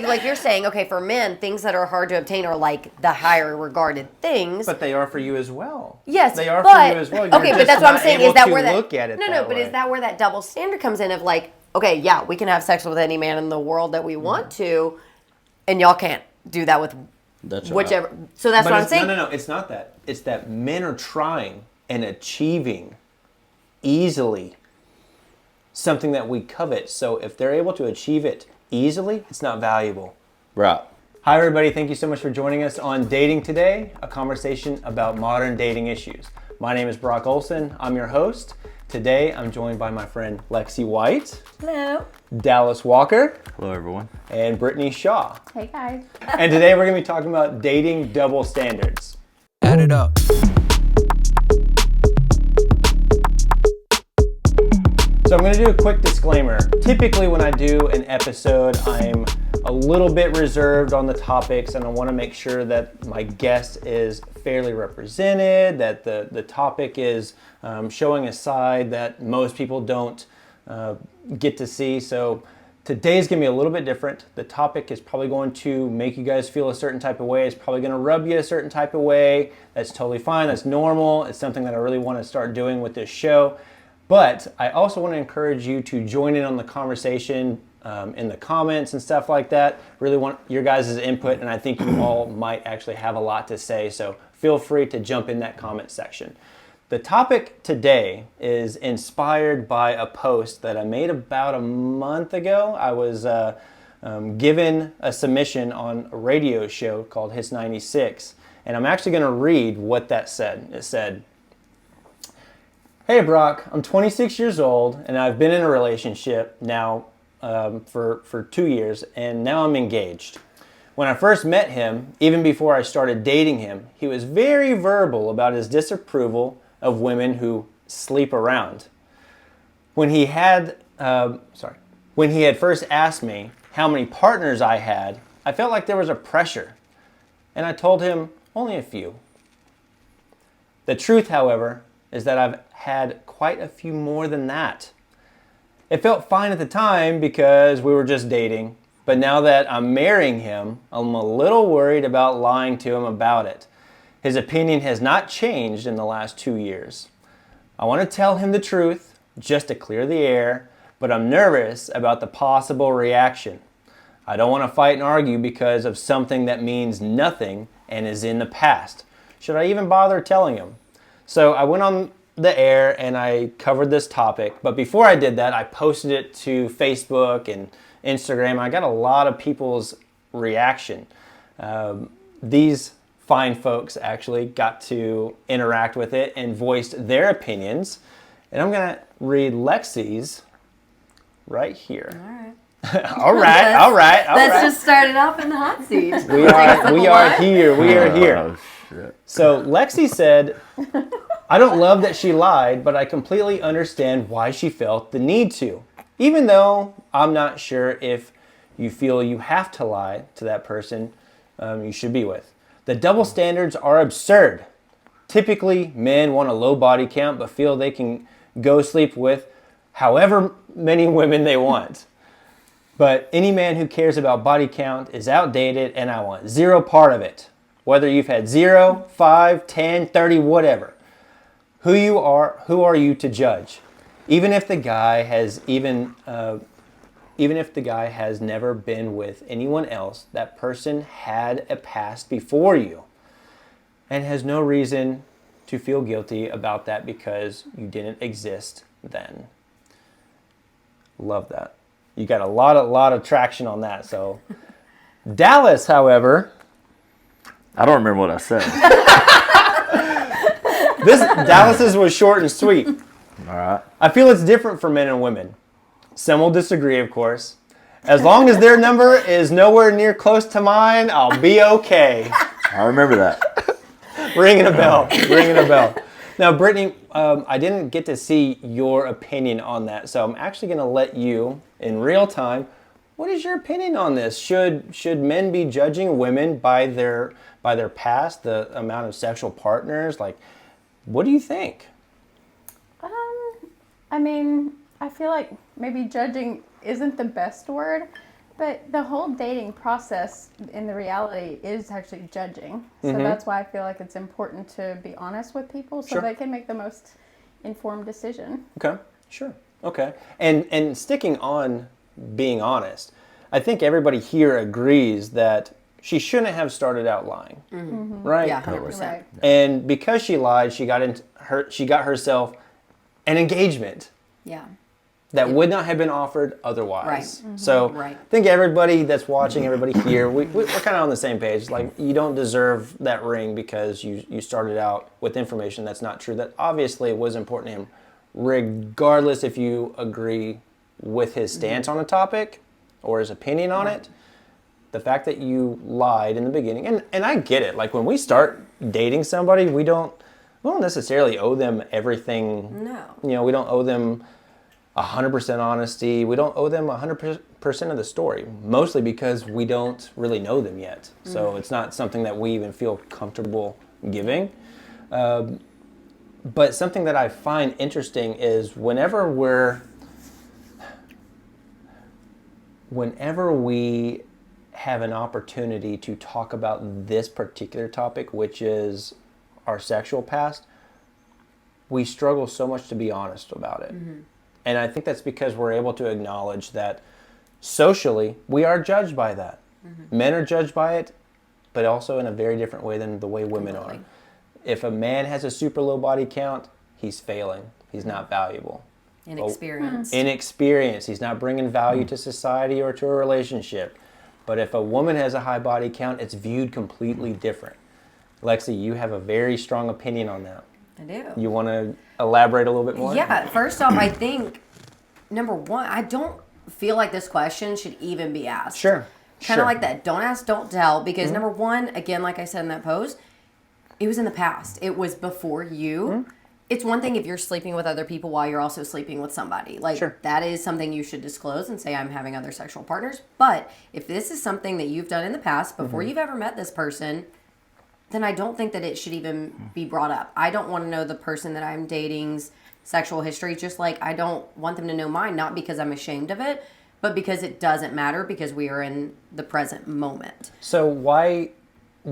like you're saying, okay, for men, things that are hard to obtain are like the higher regarded things. But they are for you as well. Yes, they are for you as well. You're okay, but that's what I'm saying. Is that where that look at it? But is that where that double standard comes in? Of like, okay, yeah, we can have sex with any man in the world that we want to, and y'all can't do that with whichever. Right. So that's what I'm saying. No, it's not that. It's that men are trying and achieving easily something that we covet. So if they're able to achieve it easily, it's not valuable. Right. Hi everybody, thank you so much for joining us on Dating Today, a conversation about modern dating issues. My name is Brock Olson, I'm your host. Today I'm joined by my friend Lexi White. Hello. Dallas Walker. Hello everyone. And Brittany Shaw. Hey guys. And today we're going to be talking about dating double standards. Add it up. So I'm going to do a quick disclaimer. Typically when I do an episode, I'm a little bit reserved on the topics and I want to make sure that my guest is fairly represented, that the topic is showing a side that most people don't get to see. So today's going to be a little bit different. The topic is probably going to make you guys feel a certain type of way. It's probably going to rub you a certain type of way. That's totally fine. That's normal. It's something that I really want to start doing with this show. But I also want to encourage you to join in on the conversation in the comments and stuff like that. Really want your guys' input, and I think you all might actually have a lot to say, so feel free to jump in that comment section. The topic today is inspired by a post that I made about a month ago. I was given a submission on a radio show called Hits 96, and I'm actually going to read what that said. It said, "Hey Brock, I'm 26 years old and I've been in a relationship now for 2 years and now I'm engaged. When I first met him, even before I started dating him, he was very verbal about his disapproval of women who sleep around. When he had first asked me how many partners I had, I felt like there was a pressure, and I told him only a few. The truth, however, is that I've had quite a few more than that. It felt fine at the time because we were just dating, but now that I'm marrying him, I'm a little worried about lying to him about it. His opinion has not changed in the last 2 years. I want to tell him the truth, just to clear the air, but I'm nervous about the possible reaction. I don't want to fight and argue because of something that means nothing and is in the past. Should I even bother telling him?" So I went on the air and I covered this topic, but before I did that, I posted it to Facebook and Instagram. I got a lot of people's reaction. These fine folks actually got to interact with it and voiced their opinions. And I'm going to read Lexi's right here. All right. all right. Let's just start it off in the hot seat. We are here. Oh, shit. So Lexi said, "I don't love that she lied, but I completely understand why she felt the need to. Even though I'm not sure if you feel you have to lie to that person you should be with. The double standards are absurd. Typically, men want a low body count but feel they can go sleep with however many women they want. But any man who cares about body count is outdated and I want zero part of it. Whether you've had 0, 5, 10, 30, whatever. Who are you to judge? Even if the guy has never been with anyone else, that person had a past before you and has no reason to feel guilty about that because you didn't exist then." Love that. You got a lot of traction on that. So Dallas, however, I don't remember what I said. Dallas's was short and sweet. All right. "I feel it's different for men and women. Some will disagree, of course. As long as their number is nowhere near close to mine, I'll be okay." I remember that. Ringing a bell. Now, Brittany, I didn't get to see your opinion on that, so I'm actually going to let you, in real time, what is your opinion on this? Should men be judging women by their past, the amount of sexual partners? Like, what do you think? I mean, I feel like maybe judging isn't the best word. But the whole dating process in the reality is actually judging. So that's why I feel like it's important to be honest with people so they can make the most informed decision. Okay, sure. Okay. And sticking on being honest, I think everybody here agrees that she shouldn't have started out lying. Right? Yeah, 100%. Right. And because she lied, she got herself an engagement. Yeah. That would not have been offered otherwise. Right. So Right. I think everybody that's watching, everybody here, we're kind of on the same page. Like, you don't deserve that ring because you started out with information that's not true. That obviously was important to him, regardless if you agree with his stance on the topic or his opinion on it. The fact that you lied in the beginning, and I get it. Like, when we start dating somebody, we don't necessarily owe them everything. No. You know, we don't owe them 100% honesty. We don't owe them 100% of the story, mostly because we don't really know them yet. So it's not something that we even feel comfortable giving. But something that I find interesting is whenever we have an opportunity to talk about this particular topic, which is our sexual past, we struggle so much to be honest about it. And I think that's because we're able to acknowledge that socially we are judged by that. Men are judged by it, but also in a very different way than the way women are. If a man has a super low body count, he's failing. He's not valuable. Inexperienced. He's not bringing value to society or to a relationship. But if a woman has a high body count, it's viewed completely different. Lexi, you have a very strong opinion on that. I do. You want to elaborate a little bit more? Yeah, first off, I think, number one, I don't feel like this question should even be asked. Sure. Kind of like that. Don't ask, don't tell. Because number one, again, like I said in that post, it was in the past. It was before you. It's one thing if you're sleeping with other people while you're also sleeping with somebody. Like, that is something you should disclose and say, I'm having other sexual partners. But if this is something that you've done in the past, before you've ever met this person, then I don't think that it should even be brought up. I don't want to know the person that I'm dating's sexual history, just like I don't want them to know mine, not because I'm ashamed of it, but because it doesn't matter because we are in the present moment. So why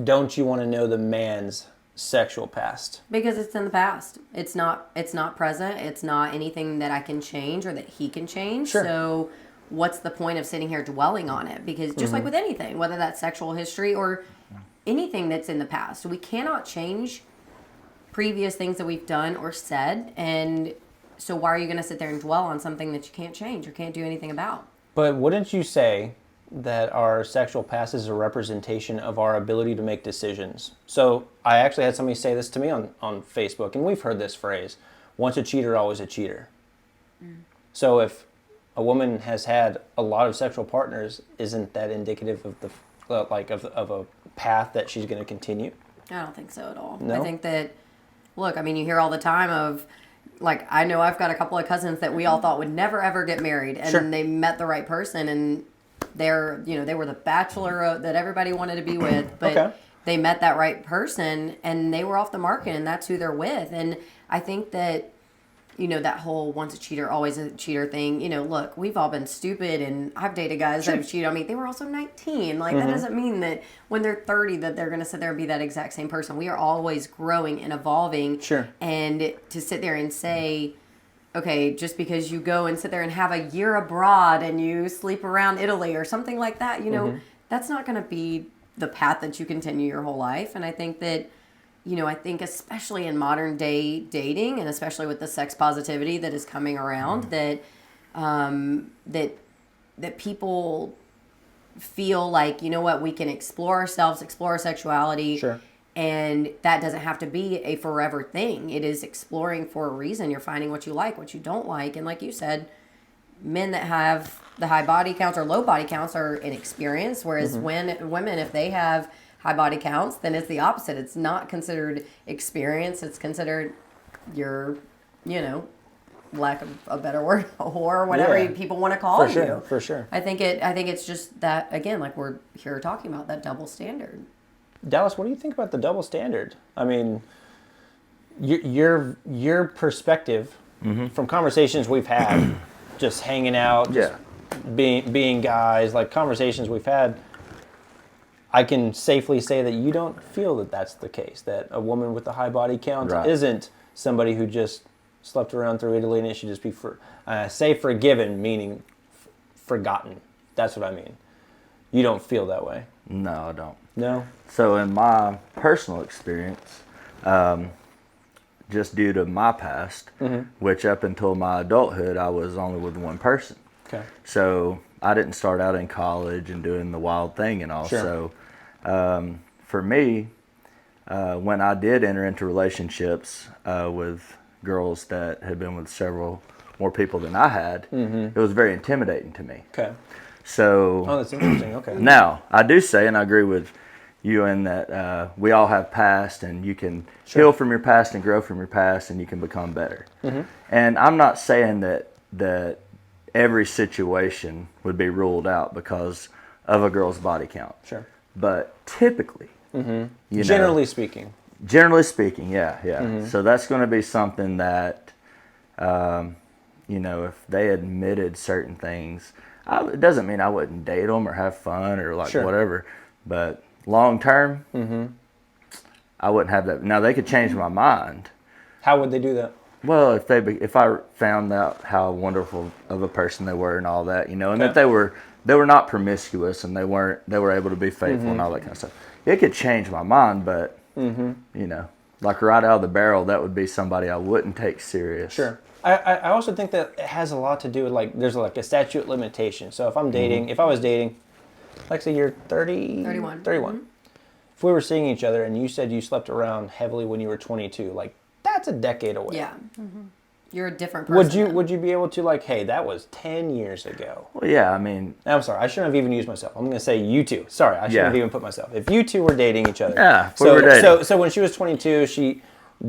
don't you want to know the man's sexual past? Because it's in the past. It's not present. It's not anything that I can change or that he can change. Sure. So what's the point of sitting here dwelling on it? Because just like with anything, whether that's sexual history or anything that's in the past, we cannot change previous things that we've done or said. And so why are you going to sit there and dwell on something that you can't change or can't do anything about? But wouldn't you say that our sexual past is a representation of our ability to make decisions? So I actually had somebody say this to me on Facebook, and we've heard this phrase, once a cheater, always a cheater. So if a woman has had a lot of sexual partners, isn't that indicative of of a path that she's going to continue? I don't think so at all. No? I think that, look, I mean, you hear all the time of, like, I know I've got a couple of cousins that we all thought would never ever get married, and they met the right person, and they were the bachelor that everybody wanted to be with, but they met that right person, and they were off the market, and that's who they're with. And I think that, that whole once a cheater, always a cheater thing, look, we've all been stupid, and I've dated guys that have cheated on me. They were also 19. Like, that doesn't mean that when they're 30 that they're going to sit there and be that exact same person. We are always growing and evolving. Sure. And to sit there and say, okay, just because you go and sit there and have a year abroad and you sleep around Italy or something like that, that's not going to be the path that you continue your whole life. And I think that, I think especially in modern day dating, and especially with the sex positivity that is coming around, that people feel like, we can explore ourselves, explore our sexuality. Sure. And that doesn't have to be a forever thing. It is exploring for a reason. You're finding what you like, what you don't like. And like you said, men that have the high body counts or low body counts are inexperienced, whereas women, if they have high body counts, then it's the opposite. It's not considered experience. It's considered your, lack of a better word, a whore, whatever people want to call you. For sure. I think it's just that, again, like we're here talking about, that double standard. Dallas, what do you think about the double standard? I mean, your perspective from conversations we've had, just hanging out, being guys, like conversations we've had, I can safely say that you don't feel that that's the case. That a woman with a high body count isn't somebody who just slept around through Italy and it should just be say forgiven, meaning forgotten. That's what I mean. You don't feel that way. No, I don't. No? So in my personal experience, just due to my past, which up until my adulthood, I was only with one person. Okay. So I didn't start out in college and doing the wild thing and all. Sure. So for me, when I did enter into relationships with girls that had been with several more people than I had, it was very intimidating to me. Okay. So, oh, that's interesting. Okay. Now, I do say, and I agree with you in that we all have past, and you can heal from your past and grow from your past, and you can become better. And I'm not saying that every situation would be ruled out because of a girl's body count. Sure. But typically, generally speaking. Generally speaking, yeah. So that's going to be something that, if they admitted certain things, it doesn't mean I wouldn't date them or have fun or whatever. But long term, I wouldn't have that. Now they could change my mind. How would they do that? Well, if I found out how wonderful of a person they were and all that, and that they were not promiscuous and they were able to be faithful and all that kind of stuff, it could change my mind. But like right out of the barrel, that would be somebody I wouldn't take serious. Sure. I also think that it has a lot to do with there's a statute limitation. So if I'm dating, if I was dating, Lexi, you're 30? 31. 31. If we were seeing each other and you said you slept around heavily when you were 22, that's a decade away. Yeah. You're a different person. Would you be able to hey, that was 10 years ago? Well, yeah, I mean... I'm sorry, I shouldn't have even used myself. I'm going to say you two. Sorry, I shouldn't have even put myself. If you two were dating each other. Yeah, we were dating. So when she was 22, she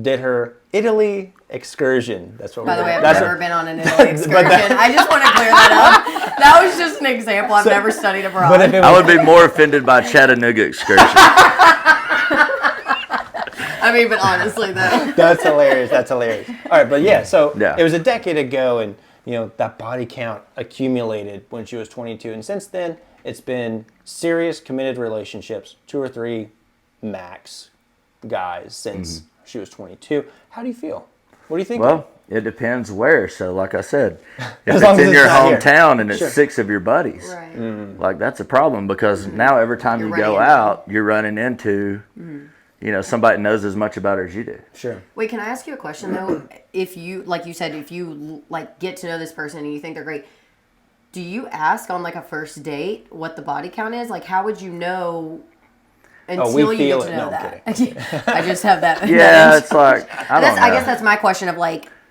did her Italy excursion. That's what By we're the way, I've doing. never been on an Italy excursion. I just want to clear that up. That was just an example. I've never studied abroad. But if it was, I would be more offended by Chattanooga excursion. I mean, but honestly, though. That's hilarious. All right, but it was a decade ago, and that body count accumulated when she was 22, and since then it's been serious, committed relationships, 2 or 3 max guys since she was 22. How do you feel? What do you think? Well, it depends where. So, like I said, if As it's long as in your it's not here. hometown and it's Sure. 6 of your buddies, Right. that's a problem because now every time You're you go running out, you're running into, somebody that knows as much about her as you do. Sure. Wait, can I ask you a question, though? If you, like you said, if you, get to know this person and you think they're great, do you ask on, a first date what the body count is? How would you know until you feel get to it. know No, I'm that? I just have that. Yeah, it's I don't know. I guess that's my question of,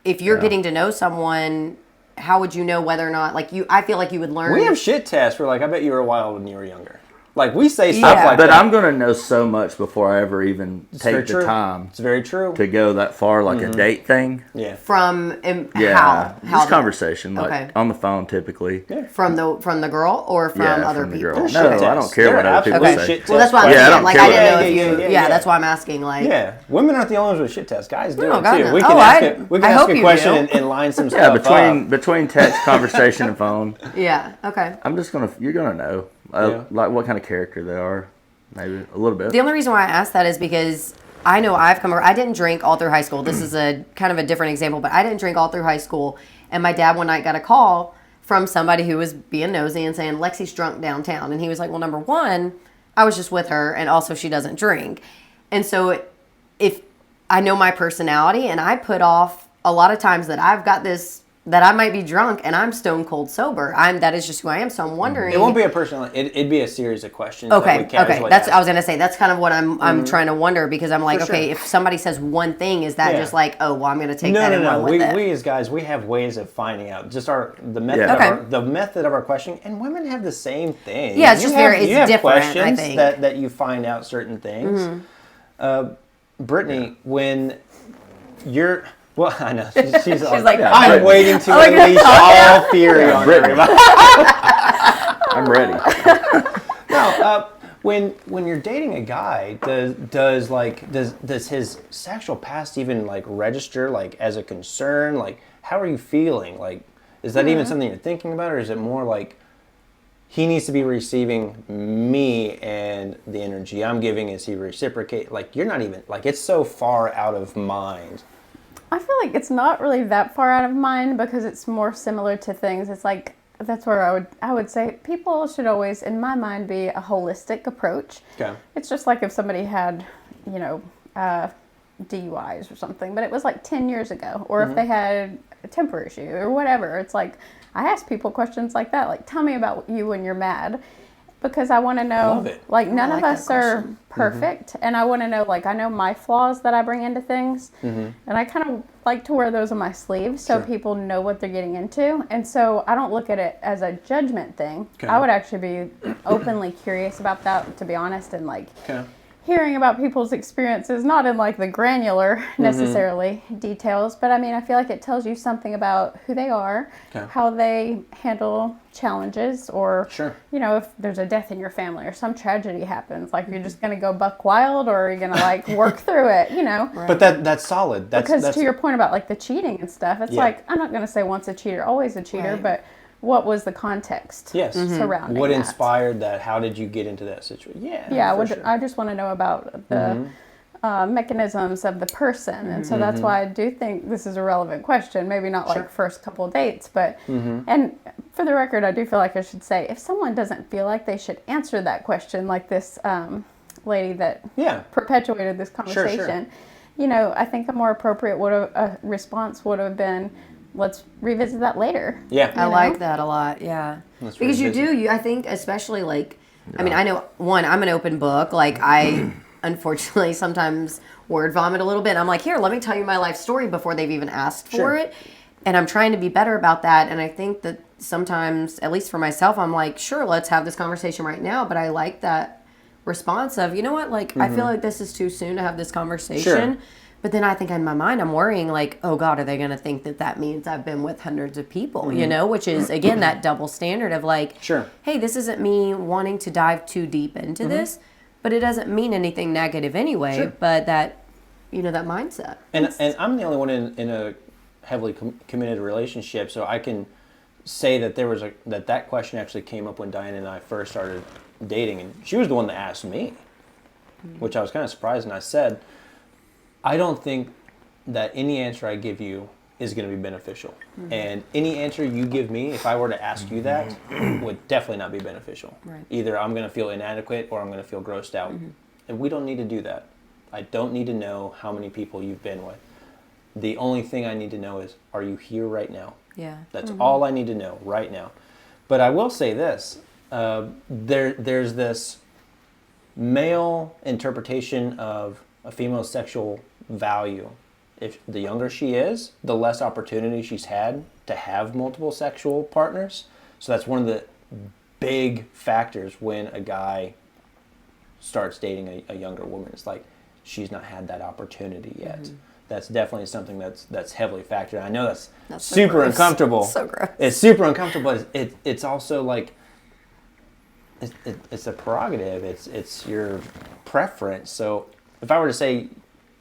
if you're getting to know someone, how would you know whether or not, I feel like you would learn. We have shit tests where, I bet you were wild when you were younger. We say stuff like but that. I'm going to know so much before I ever even take the time It's very true. to go that far, a date thing. Yeah. From Yeah, how just conversation, Okay. on the phone typically. Yeah. from the girl or from other from the people? girl. Shit No, I tests. don't care There what are other people absolute say. shit Well, that's what I'm tests. Yeah, I saying. don't I care didn't know what- if you. Yeah. That's why I'm asking. Yeah, women aren't the only ones with shit tests. Guys do No, it God, too. no. We can Oh, ask I a hope question you do. and line some Yeah, stuff up. between text, conversation, and phone, Yeah. Okay. you're gonna know, what kind of character they are, maybe a little bit. The only reason why I asked that is because I know I didn't drink all through high school. This is a kind of a different example, but I didn't drink all through high school. And my dad one night got a call from somebody who was being nosy and saying, Lexi's drunk downtown. And he was like, well, number one, I was just with her, and also she doesn't drink. And so if I know my personality, and I put off a lot of times that I've got this, that I might be drunk and I'm stone cold sober. That is just who I am. So I'm wondering. It won't be a personal. It'd be a series of questions. Okay. That we casually That's. ask. I was gonna say that's kind of what I'm trying to wonder, because I'm like, For okay, sure. if somebody says one thing, is that Yeah. just oh, well, I'm gonna take that and No. run with it? We as guys, we have ways of finding out. Just the method Yeah. Okay. the method of our questioning, and women have the same thing. Yeah, it's just it's you have different, I questions think. that you find out certain things. Brittany, when you're well, I know she's like, I'm waiting to like, unleash all theory on Brittany. everybody. I'm ready. No, when you're dating a guy, does his sexual past even register as a concern? How are you feeling? Is that even something you're thinking about, or is it more like he needs to be receiving me and the energy I'm giving, is he reciprocate? Like, you're not even, like, it's so far out of mind. I feel like it's not really that far out of mind because it's more similar to things. It's like, that's where I would say people should always, in my mind, be a holistic approach. Okay. It's just like if somebody had, DUIs or something, but it was like 10 years ago, or if they had a temper issue or whatever. It's like, I ask people questions like that, like, tell me about you when you're mad, because I want to know, Love it. like, none I of like us that are question. perfect, and I want to know, like, I know my flaws that I bring into things, and I kind of like to wear those on my sleeve so people know what they're getting into, and so I don't look at it as a judgment thing. Okay. I would actually be openly curious about that, to be honest, and like, Okay. hearing about people's experiences, not in like the granular necessarily details, but I mean, I feel like it tells you something about who they are, Okay. how they handle challenges, or, Sure. if there's a death in your family or some tragedy happens, like, you're just going to go buck wild, or are you going to like work through it, But that's solid. Because to your point about like the cheating and stuff, it's like, I'm not going to say once a cheater, always a cheater, Right. but what was the context surrounding What that? inspired that? How did you get into that situation? Yeah, for sure. I just want to know about the mechanisms of the person, and so that's why I do think this is a relevant question. Maybe not like first couple dates, but and for the record, I do feel like I should say, if someone doesn't feel like they should answer that question, like this lady that perpetuated this conversation, I think a more appropriate response would have been, let's revisit that later. Yeah. I like that a lot, yeah. Let's Because revisit. I think especially like, I mean, I know, one, I'm an open book. Like, I unfortunately sometimes word vomit a little bit. I'm like, here, let me tell you my life story before they've even asked for it. And I'm trying to be better about that. And I think that sometimes, at least for myself, I'm like, sure, let's have this conversation right now. But I like that response of, you know what, like, I feel like this is too soon to have this conversation. Sure. But then I think in my mind, I'm worrying like, oh God, are they going to think that that means I've been with hundreds of people, which is, again, that double standard of like, hey, this isn't me wanting to dive too deep into this, but it doesn't mean anything negative anyway, but that, that mindset. And I'm the only one in a heavily committed relationship, so I can say that there was that question actually came up when Diane and I first started dating, and she was the one that asked me, which I was kind of surprised, and I said, I don't think that any answer I give you is going to be beneficial. And any answer you give me, if I were to ask you that, would definitely not be beneficial. Right. Either I'm going to feel inadequate or I'm going to feel grossed out. And we don't need to do that. I don't need to know how many people you've been with. The only thing I need to know is, are you here right now? Yeah. That's all I need to know right now. But I will say this. There's this male interpretation of a female's sexual value. If the younger she is, the less opportunity she's had to have multiple sexual partners. So that's one of the big factors when a guy starts dating a younger woman. It's like, she's not had that opportunity yet. That's definitely something that's heavily factored. I know that's so super gross. uncomfortable. So gross. It's super uncomfortable, but it's also like, it's a prerogative. It's your preference. So if I were to say,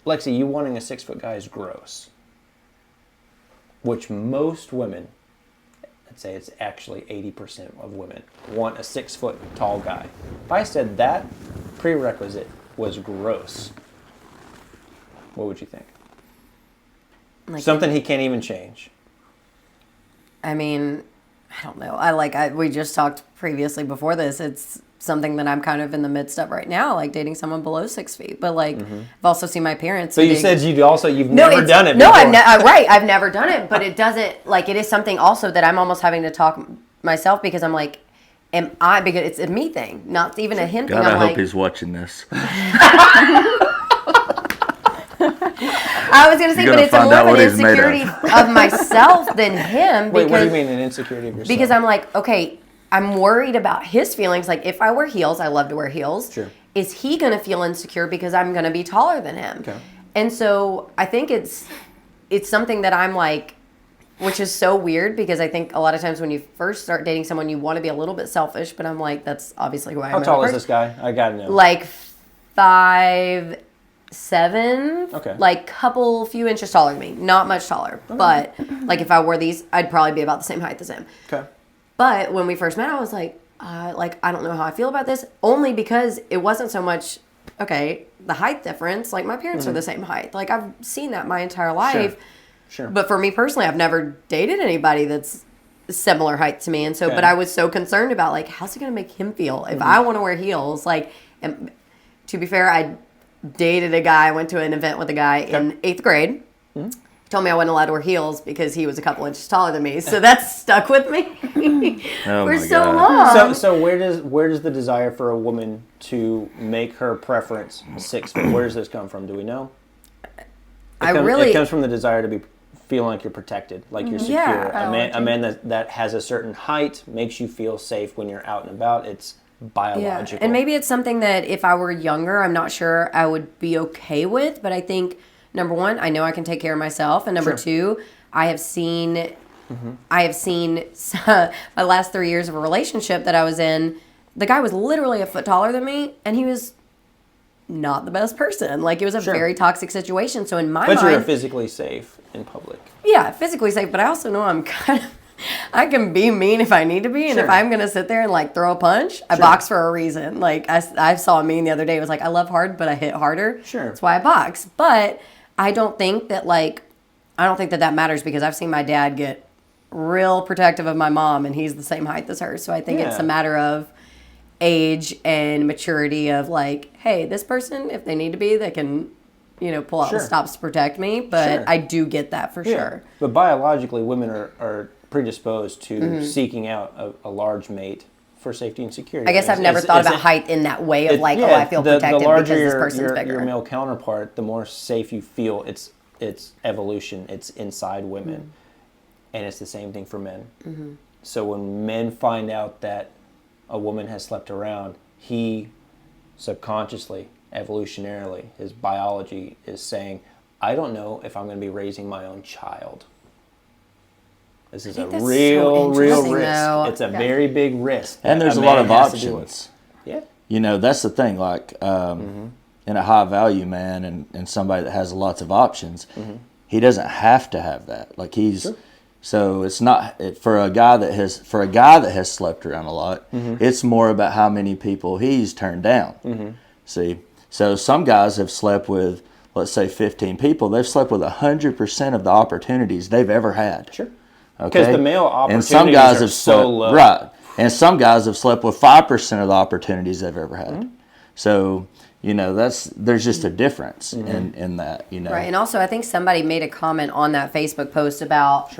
Lexi, you wanting a 6-foot guy is gross, which most women, I'd say it's actually 80% of women, want a 6-foot tall guy. If I said that prerequisite was gross, what would you think? Like, Something he can't even change. I mean, I don't know. We just talked previously before this. It's something that I'm kind of in the midst of right now, like dating someone below 6 feet. But like, I've also seen my parents. So you said you've never done it before. No, I've never done it. But it doesn't, like, it is something also that I'm almost having to talk myself, because I'm like, because it's a me thing, not even a him thing. God, I'm I hope he's watching this. I was going to say, but it's more of an insecurity of myself than him. Wait, what do you mean an insecurity of yourself? Because I'm like, okay, I'm worried about his feelings. Like, if I wear heels, I love to wear heels. Sure. Is he going to feel insecure because I'm going to be taller than him? Okay. And so I think it's something that I'm like, which is so weird, because I think a lot of times when you first start dating someone, you want to be a little bit selfish, but I'm like, that's obviously who I am. How tall is this guy? I gotta know. Like 5'7", 5'7". Okay. Like few inches taller than me. Not much taller. Okay. But like if I wore these, I'd probably be about the same height as him. Okay. But when we first met, I was like, I don't know how I feel about this. Only because it wasn't so much, okay, the height difference. Like my parents are the same height. Like I've seen that my entire life. Sure. But for me personally, I've never dated anybody that's similar height to me. And so, but I was so concerned about like, how's it going to make him feel if I want to wear heels? Like, and to be fair, I dated a guy, I went to an event with a guy in 8th grade. He told me I wasn't allowed to wear heels because he was a couple inches taller than me. So that's stuck with me for so long. So where does the desire for a woman to make her preference 6 foot, where does this come from? Do we know? It comes from the desire to feeling like you're protected, like you're secure. Yeah, a man that has a certain height makes you feel safe when you're out and about. It's biological. Yeah. And maybe it's something that if I were younger, I'm not sure I would be okay with. But I think, number one, I know I can take care of myself. And number two, I have seen my last 3 years of a relationship that I was in, the guy was literally a foot taller than me, and he was not the best person. Like, it was a very toxic situation. So in my mind... But you're physically safe in public. Yeah, physically safe. But I also know I'm kind of... I can be mean if I need to be. And if I'm going to sit there and, like, throw a punch, I box for a reason. Like, I saw a meme the other day. It was like, I love hard, but I hit harder. Sure. That's why I box. But I don't think that, that matters because I've seen my dad get real protective of my mom, and he's the same height as her. So I think it's a matter of age and maturity of like, hey, this person, if they need to be, they can, pull out the stops to protect me. But I do get that for sure. But biologically, women are predisposed to seeking out a large mate for safety and security. I guess I've never thought about height in that way of I feel protected because this person's bigger. Your male counterpart, the more safe you feel. It's evolution. It's inside women. And it's the same thing for men. So when men find out that a woman has slept around, he subconsciously, evolutionarily, his biology is saying, I don't know if I'm going to be raising my own child. This is a real risk. Though. It's a very big risk. And there's a lot of options. Yeah. That's the thing. Like, in a high value man and somebody that has lots of options, he doesn't have to have that. Like so it's not for a guy that has slept around a lot. It's more about how many people he's turned down. See, so some guys have slept with, let's say, 15 people. They've slept with 100% of the opportunities they've ever had. Sure. Okay. Because the male opportunities and some guys are have so low. Right. And some guys have slept with 5% of the opportunities they've ever had. So, there's just a difference in that, Right. And also, I think somebody made a comment on that Facebook post about,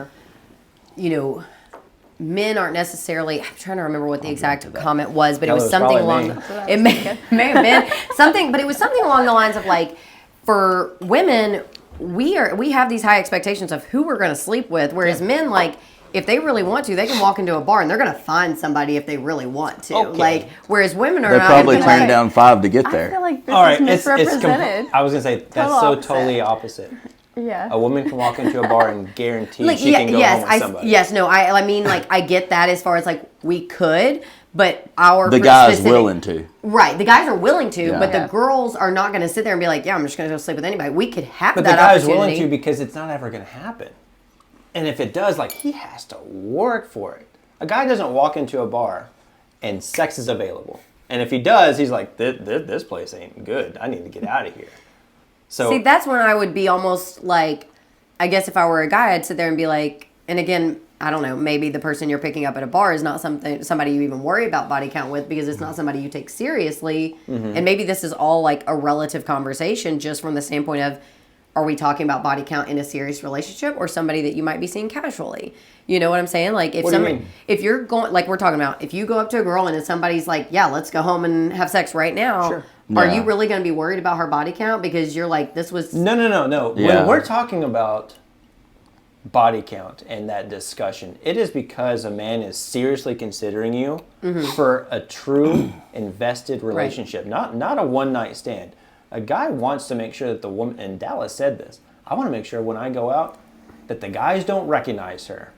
men aren't necessarily, I'm trying to remember what the exact comment was, but it was something along, it may have been something, but it was something along the lines of like, for women, we have these high expectations of who we're going to sleep with, whereas men, like, if they really want to, they can walk into a bar and they're going to find somebody if they really want to. Okay. Like, whereas women are they not. They probably turned down 5 to get there. I feel like this is misrepresented. I was going to say, that's so totally opposite. Yeah. A woman can walk into a bar and guarantee she can go home with somebody. I mean, like, I get that as far as, like, we could, but the guy's willing to. Right. The guys are willing to, but the girls are not going to sit there and be like, yeah, I'm just going to go sleep with anybody. We could have that opportunity. But the guy's willing to because it's not ever going to happen. And if it does, like, he has to work for it. A guy doesn't walk into a bar and sex is available. And if he does, he's like, this place ain't good. I need to get out of here. So see, that's when I would be almost like, I guess if I were a guy, I'd sit there and be like, and again, I don't know, maybe the person you're picking up at a bar is not somebody you even worry about body count with because it's not somebody you take seriously. And maybe this is all like a relative conversation just from the standpoint of, are we talking about body count in a serious relationship or somebody that you might be seeing casually? You know what I'm saying? Like if you're going, like we're talking about, if you go up to a girl and somebody's like, yeah, let's go home and have sex right now. Are you really going to be worried about her body count? Because you're like, this was... No. Yeah. When we're talking about body count and that discussion, it is because a man is seriously considering you for a true invested relationship, not a one-night stand. A guy wants to make sure that the woman, and Dallas said this, I want to make sure when I go out that the guys don't recognize her.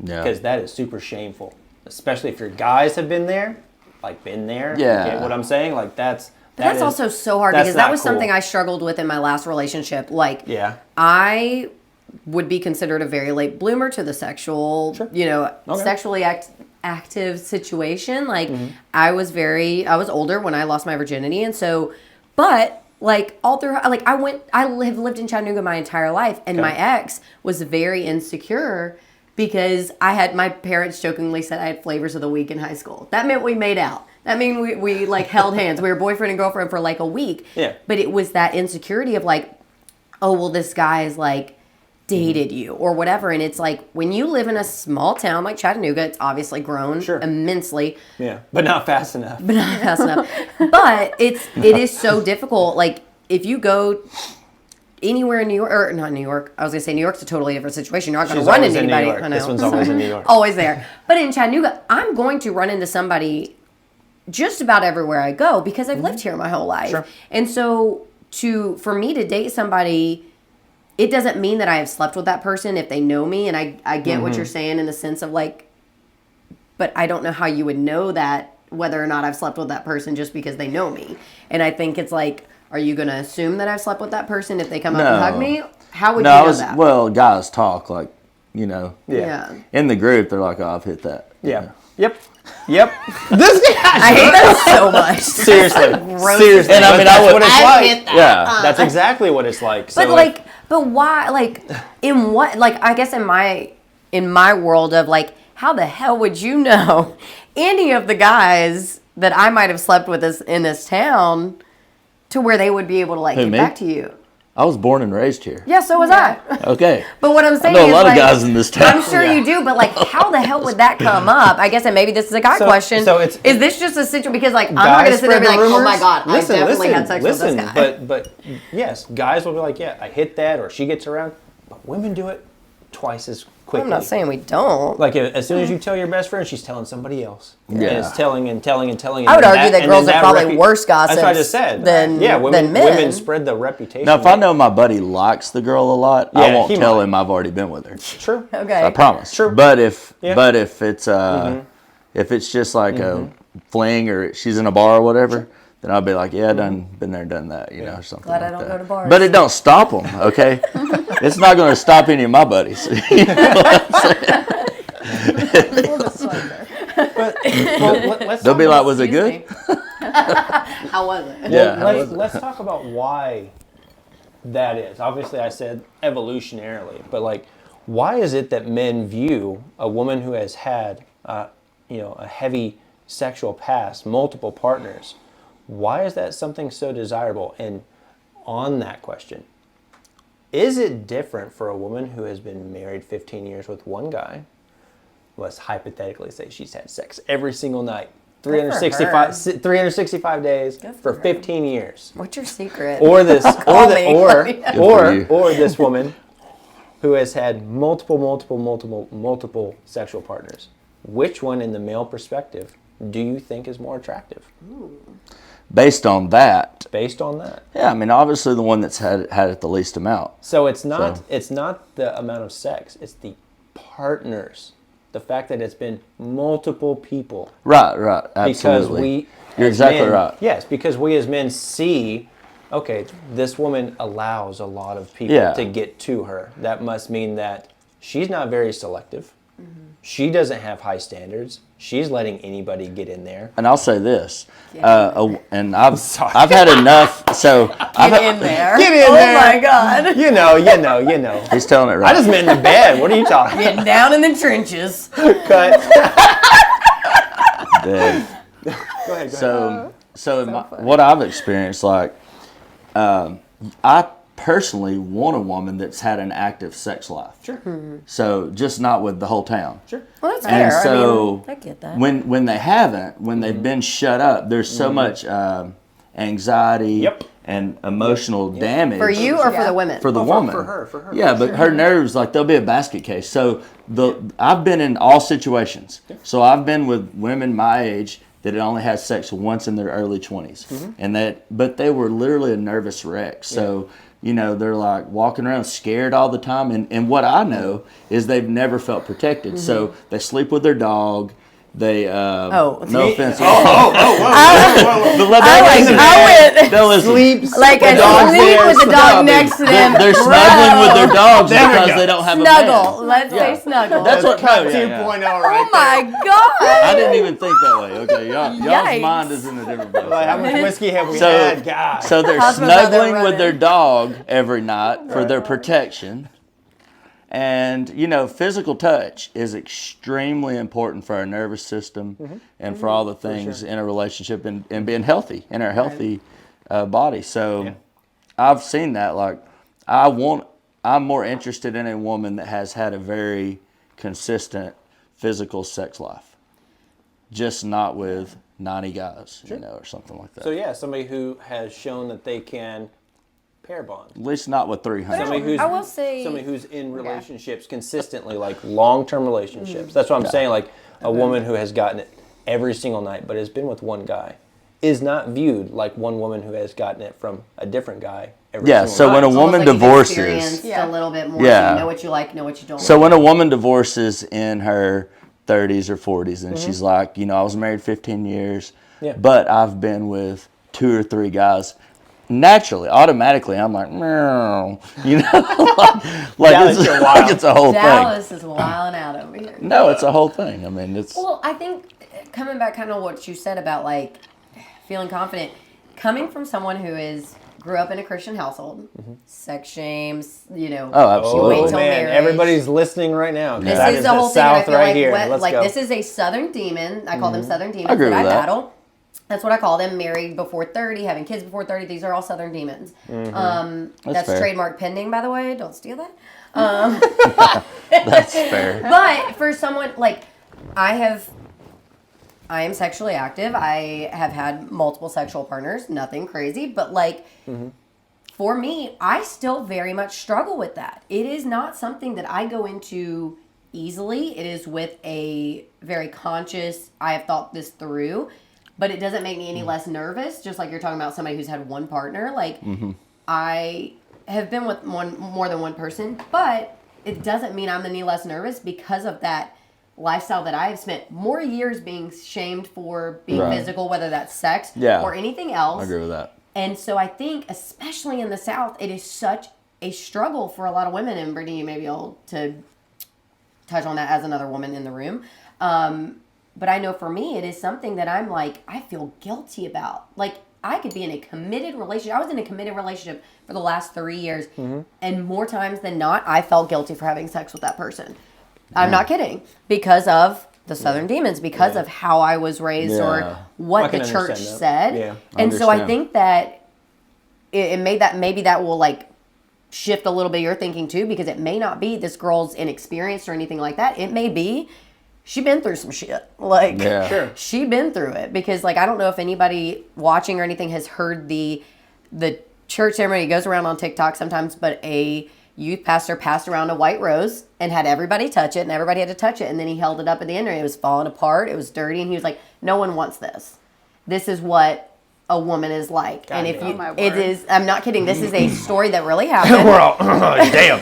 Yeah. Because that is super shameful. Especially if your guys have been there. Yeah. You get what I'm saying? Like But that's also so hard that's because that not was cool. something I struggled with in my last relationship. Like, Yeah. I would be considered a very late bloomer to the sexual, sexually active situation. Like, I was older when I lost my virginity. And so, but like all through, like I have lived in Chattanooga my entire life, and my ex was very insecure because my parents jokingly said I had flavors of the week in high school. That meant we made out. That meant we like held hands. We were boyfriend and girlfriend for like a week. Yeah. But it was that insecurity of like, oh, well, this guy is like dated you or whatever. And it's like when you live in a small town like Chattanooga, it's obviously grown immensely. Yeah. But not fast enough. But it is so difficult. Like if you go anywhere in New York, or not New York, I was going to say New York's a totally different situation. You're not going to run into anybody. I know. This one's always in New York. Always there. But in Chattanooga, I'm going to run into somebody just about everywhere I go because I've lived here my whole life. Sure. And so for me to date somebody, it doesn't mean that I have slept with that person if they know me. And I get what you're saying in the sense of like, but I don't know how you would know that whether or not I've slept with that person just because they know me. And I think it's like, are you going to assume that I've slept with that person if they come up and hug me? How would you know that? Well, guys talk like, Yeah. in the group, they're like, oh, I've hit that. Yeah. Yep. This guy. I hate that so much. Seriously. Seriously. And I mean, that's what it's I like. hit that. Yeah. That's exactly what it's like. But why? Like, in what? Like, I guess in my world of like, how the hell would you know any of the guys that I might have slept with in this town to where they would be able to like get me? back to you? I was born and raised here. Yeah, so was I. Okay. But what I'm saying I know a is, lot like, of guys in this town. I'm sure you do, but like, how the hell would that come up? I guess, and maybe this is a guy question. So is this just a situation? Because like, I'm not going to sit there and be like, oh my god, I definitely had sex with this guy. But yes, guys will be like, yeah, I hit that, or she gets around. But women do it twice as quickly. I'm not saying we don't. Like as soon as you tell your best friend, she's telling somebody else. Yeah. And it's telling and telling and telling. I would argue that girls are probably worse gossips. That's what I just said. Than men. Women spread the reputation. Now, if I know my buddy likes the girl a lot, I won't tell him I've already been with her. True. Okay. I promise. True. But if it's if it's just like a fling or she's in a bar or whatever, then I'll be like, yeah, been there, done that, or something. Glad like I don't that. go to bars. But it don't stop them, okay? It's not going to stop any of my buddies. Let's They'll be like, was it good? How was it? Well, let's talk about why that is. Obviously, I said evolutionarily, but like, why is it that men view a woman who has had, a heavy sexual past, multiple partners? Why is that something so desirable? And on that question, is it different for a woman who has been married 15 years with one guy? Let's hypothetically say she's had sex every single night, 365 days for 15 years. What's your secret? Or this, or this woman who has had multiple sexual partners. Which one, in the male perspective, do you think is more attractive? Based on that. Yeah, I mean, obviously the one that's had it the least amount. So it's not the amount of sex, it's the partners. The fact that it's been multiple people. Right, absolutely. You're exactly right. Yes, because we as men see, okay, this woman allows a lot of people to get to her. That must mean that she's not very selective. She doesn't have high standards. She's letting anybody get in there. And I'll say this, and I've had enough. So Get in there. Oh my God. You know. He's telling it right. I just meant in the bed. What are you talking? Getting down in the trenches. Cut. Dead. Go ahead. So what I've experienced, like, I personally want a woman that's had an active sex life. Sure. So just not with the whole town. Sure. Well, that's And fair. so I get that. when they haven't, when they've been shut up, there's so much anxiety and emotional damage. For you or for the women? For the woman. For her. Yeah, but her nerves, like, they'll be a basket case. So I've been in all situations. So I've been with women my age that had only had sex once in their early 20s. But they were literally a nervous wreck. So, they're like walking around scared all the time. And what I know is they've never felt protected. So they sleep with their dog. They no offense. Sleep like a sleep with the dog next to them. They're snuggling with their dogs because they don't have snuggle. a man. Let's say snuggle. That's what cut 2.0 right Oh my god! I didn't even think that way. Okay, y'all's mind is in a different place. Like, how much whiskey have we had? God. So they're snuggling with their dog every night for their protection. And, physical touch is extremely important for our nervous system and for all the things in a relationship and being healthy, in our healthy body. So I've seen that. Like, I'm more interested in a woman that has had a very consistent physical sex life, just not with 90 guys, or something like that. So, somebody who has shown that they can pair bond. At least not with 300. Somebody who's in relationships consistently, like long-term relationships. That's what I'm saying. Like a woman who has gotten it every single night, but has been with one guy, is not viewed like one woman who has gotten it from a different guy every single night. So when a woman divorces, a little bit more. So you know what you like, know what you don't. So when a woman divorces in her 30s or 40s, and she's like, I was married 15 years, but I've been with 2 or 3 guys. Naturally, automatically, I'm like, no, it's a whole thing. Dallas is wilding out over here. No, it's a whole thing. I mean, it's. Well, I think coming back, kind of what you said about like feeling confident, coming from someone who grew up in a Christian household, sex shames, Oh, absolutely. You wait till marriage. Everybody's listening right now. This is the whole thing. I feel like here. Let's go. This is a Southern demon. I call them Southern demons I agree that with I that. battle. That's what I call them. Married before 30, having kids before 30. These are all Southern demons. That's fair. trademark pending, by the way. Don't steal that. That's fair. But for someone like I am sexually active. I have had multiple sexual partners. Nothing crazy, but like for me, I still very much struggle with that. It is not something that I go into easily. It is with a very conscious, I have thought this through. But it doesn't make me any less nervous, just like you're talking about somebody who's had one partner. Like, I have been with more than one person, but it doesn't mean I'm any less nervous because of that lifestyle that I have spent more years being shamed for being physical, whether that's sex or anything else. I agree with that. And so I think, especially in the South, it is such a struggle for a lot of women, and Brittany, you may be able to touch on that as another woman in the room. But I know for me, it is something that I'm like, I feel guilty about. Like, I could be in a committed relationship. I was in a committed relationship for the last 3 years. And more times than not, I felt guilty for having sex with that person. I'm not kidding. Because of the Southern demons, because of how I was raised or what the church said. Yeah. And so I think that it made that, maybe that will like shift a little bit your thinking too, because it may not be this girl's inexperienced or anything like that. It may be she been through some shit. Like, she been through it. Because, like, I don't know if anybody watching or anything has heard the church ceremony. It goes around on TikTok sometimes, but a youth pastor passed around a white rose and had everybody touch it, and everybody had to touch it. And then he held it up at the end, and it was falling apart. It was dirty. And he was like, no one wants this. This is what a woman is like. God, and if you, it is, I'm not kidding. This is a story that really happened. We're all, damn.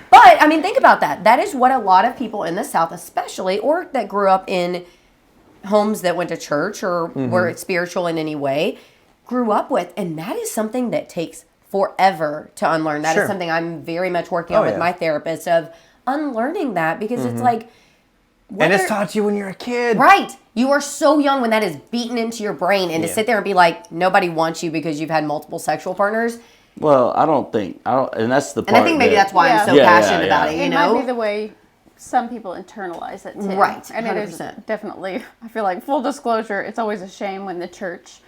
But, I mean, think about that. That is what a lot of people in the South especially, or that grew up in homes that went to church or were spiritual in any way, grew up with. And that is something that takes forever to unlearn. That is something I'm very much working on with my therapist, of unlearning that, because it's like... and it's taught you when you're a kid. Right. You are so young when that is beaten into your brain, and to sit there and be like, nobody wants you because you've had multiple sexual partners. Well, I don't, and that's the part. And I think maybe that's why I'm so passionate about it, you know? It might be the way some people internalize it too. Right, and 100%. it is definitely, I feel like, full disclosure, it's always a shame when the church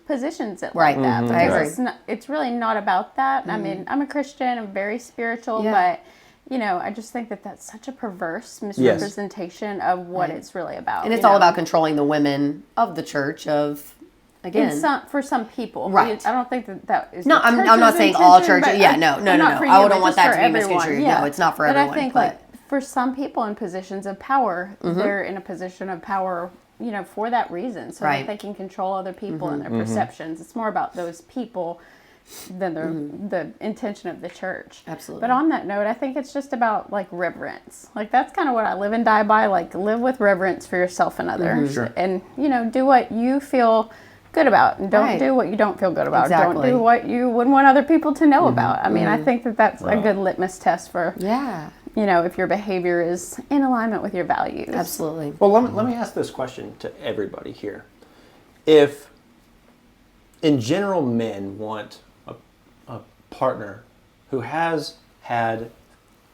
positions it like that. I agree. It's really not about that. I mean, I'm a Christian, I'm very spiritual, but... You know, I just think that that's such a perverse misrepresentation of what it's really about. And it's all about controlling the women of the church, of, again. For some people. Right. I don't think that is No, I'm not saying all churches. Yeah, no. I wouldn't want that to be misconstrued. Yeah. No, it's not for everyone. But I think, like, for some people in positions of power, they're in a position of power, you know, for that reason. So that they can control other people and their perceptions. It's more about those people than the intention of the church. Absolutely. But on that note, I think it's just about like reverence. Like that's kind of what I live and die by. Like live with reverence for yourself and others, Sure. and do what you feel good about, and don't do what you don't feel good about. Exactly. Don't do what you wouldn't want other people to know about. I mean, I think that's a good litmus test for if your behavior is in alignment with your values. Absolutely. Well, let me ask this question to everybody here. If, in general, men want a partner who has had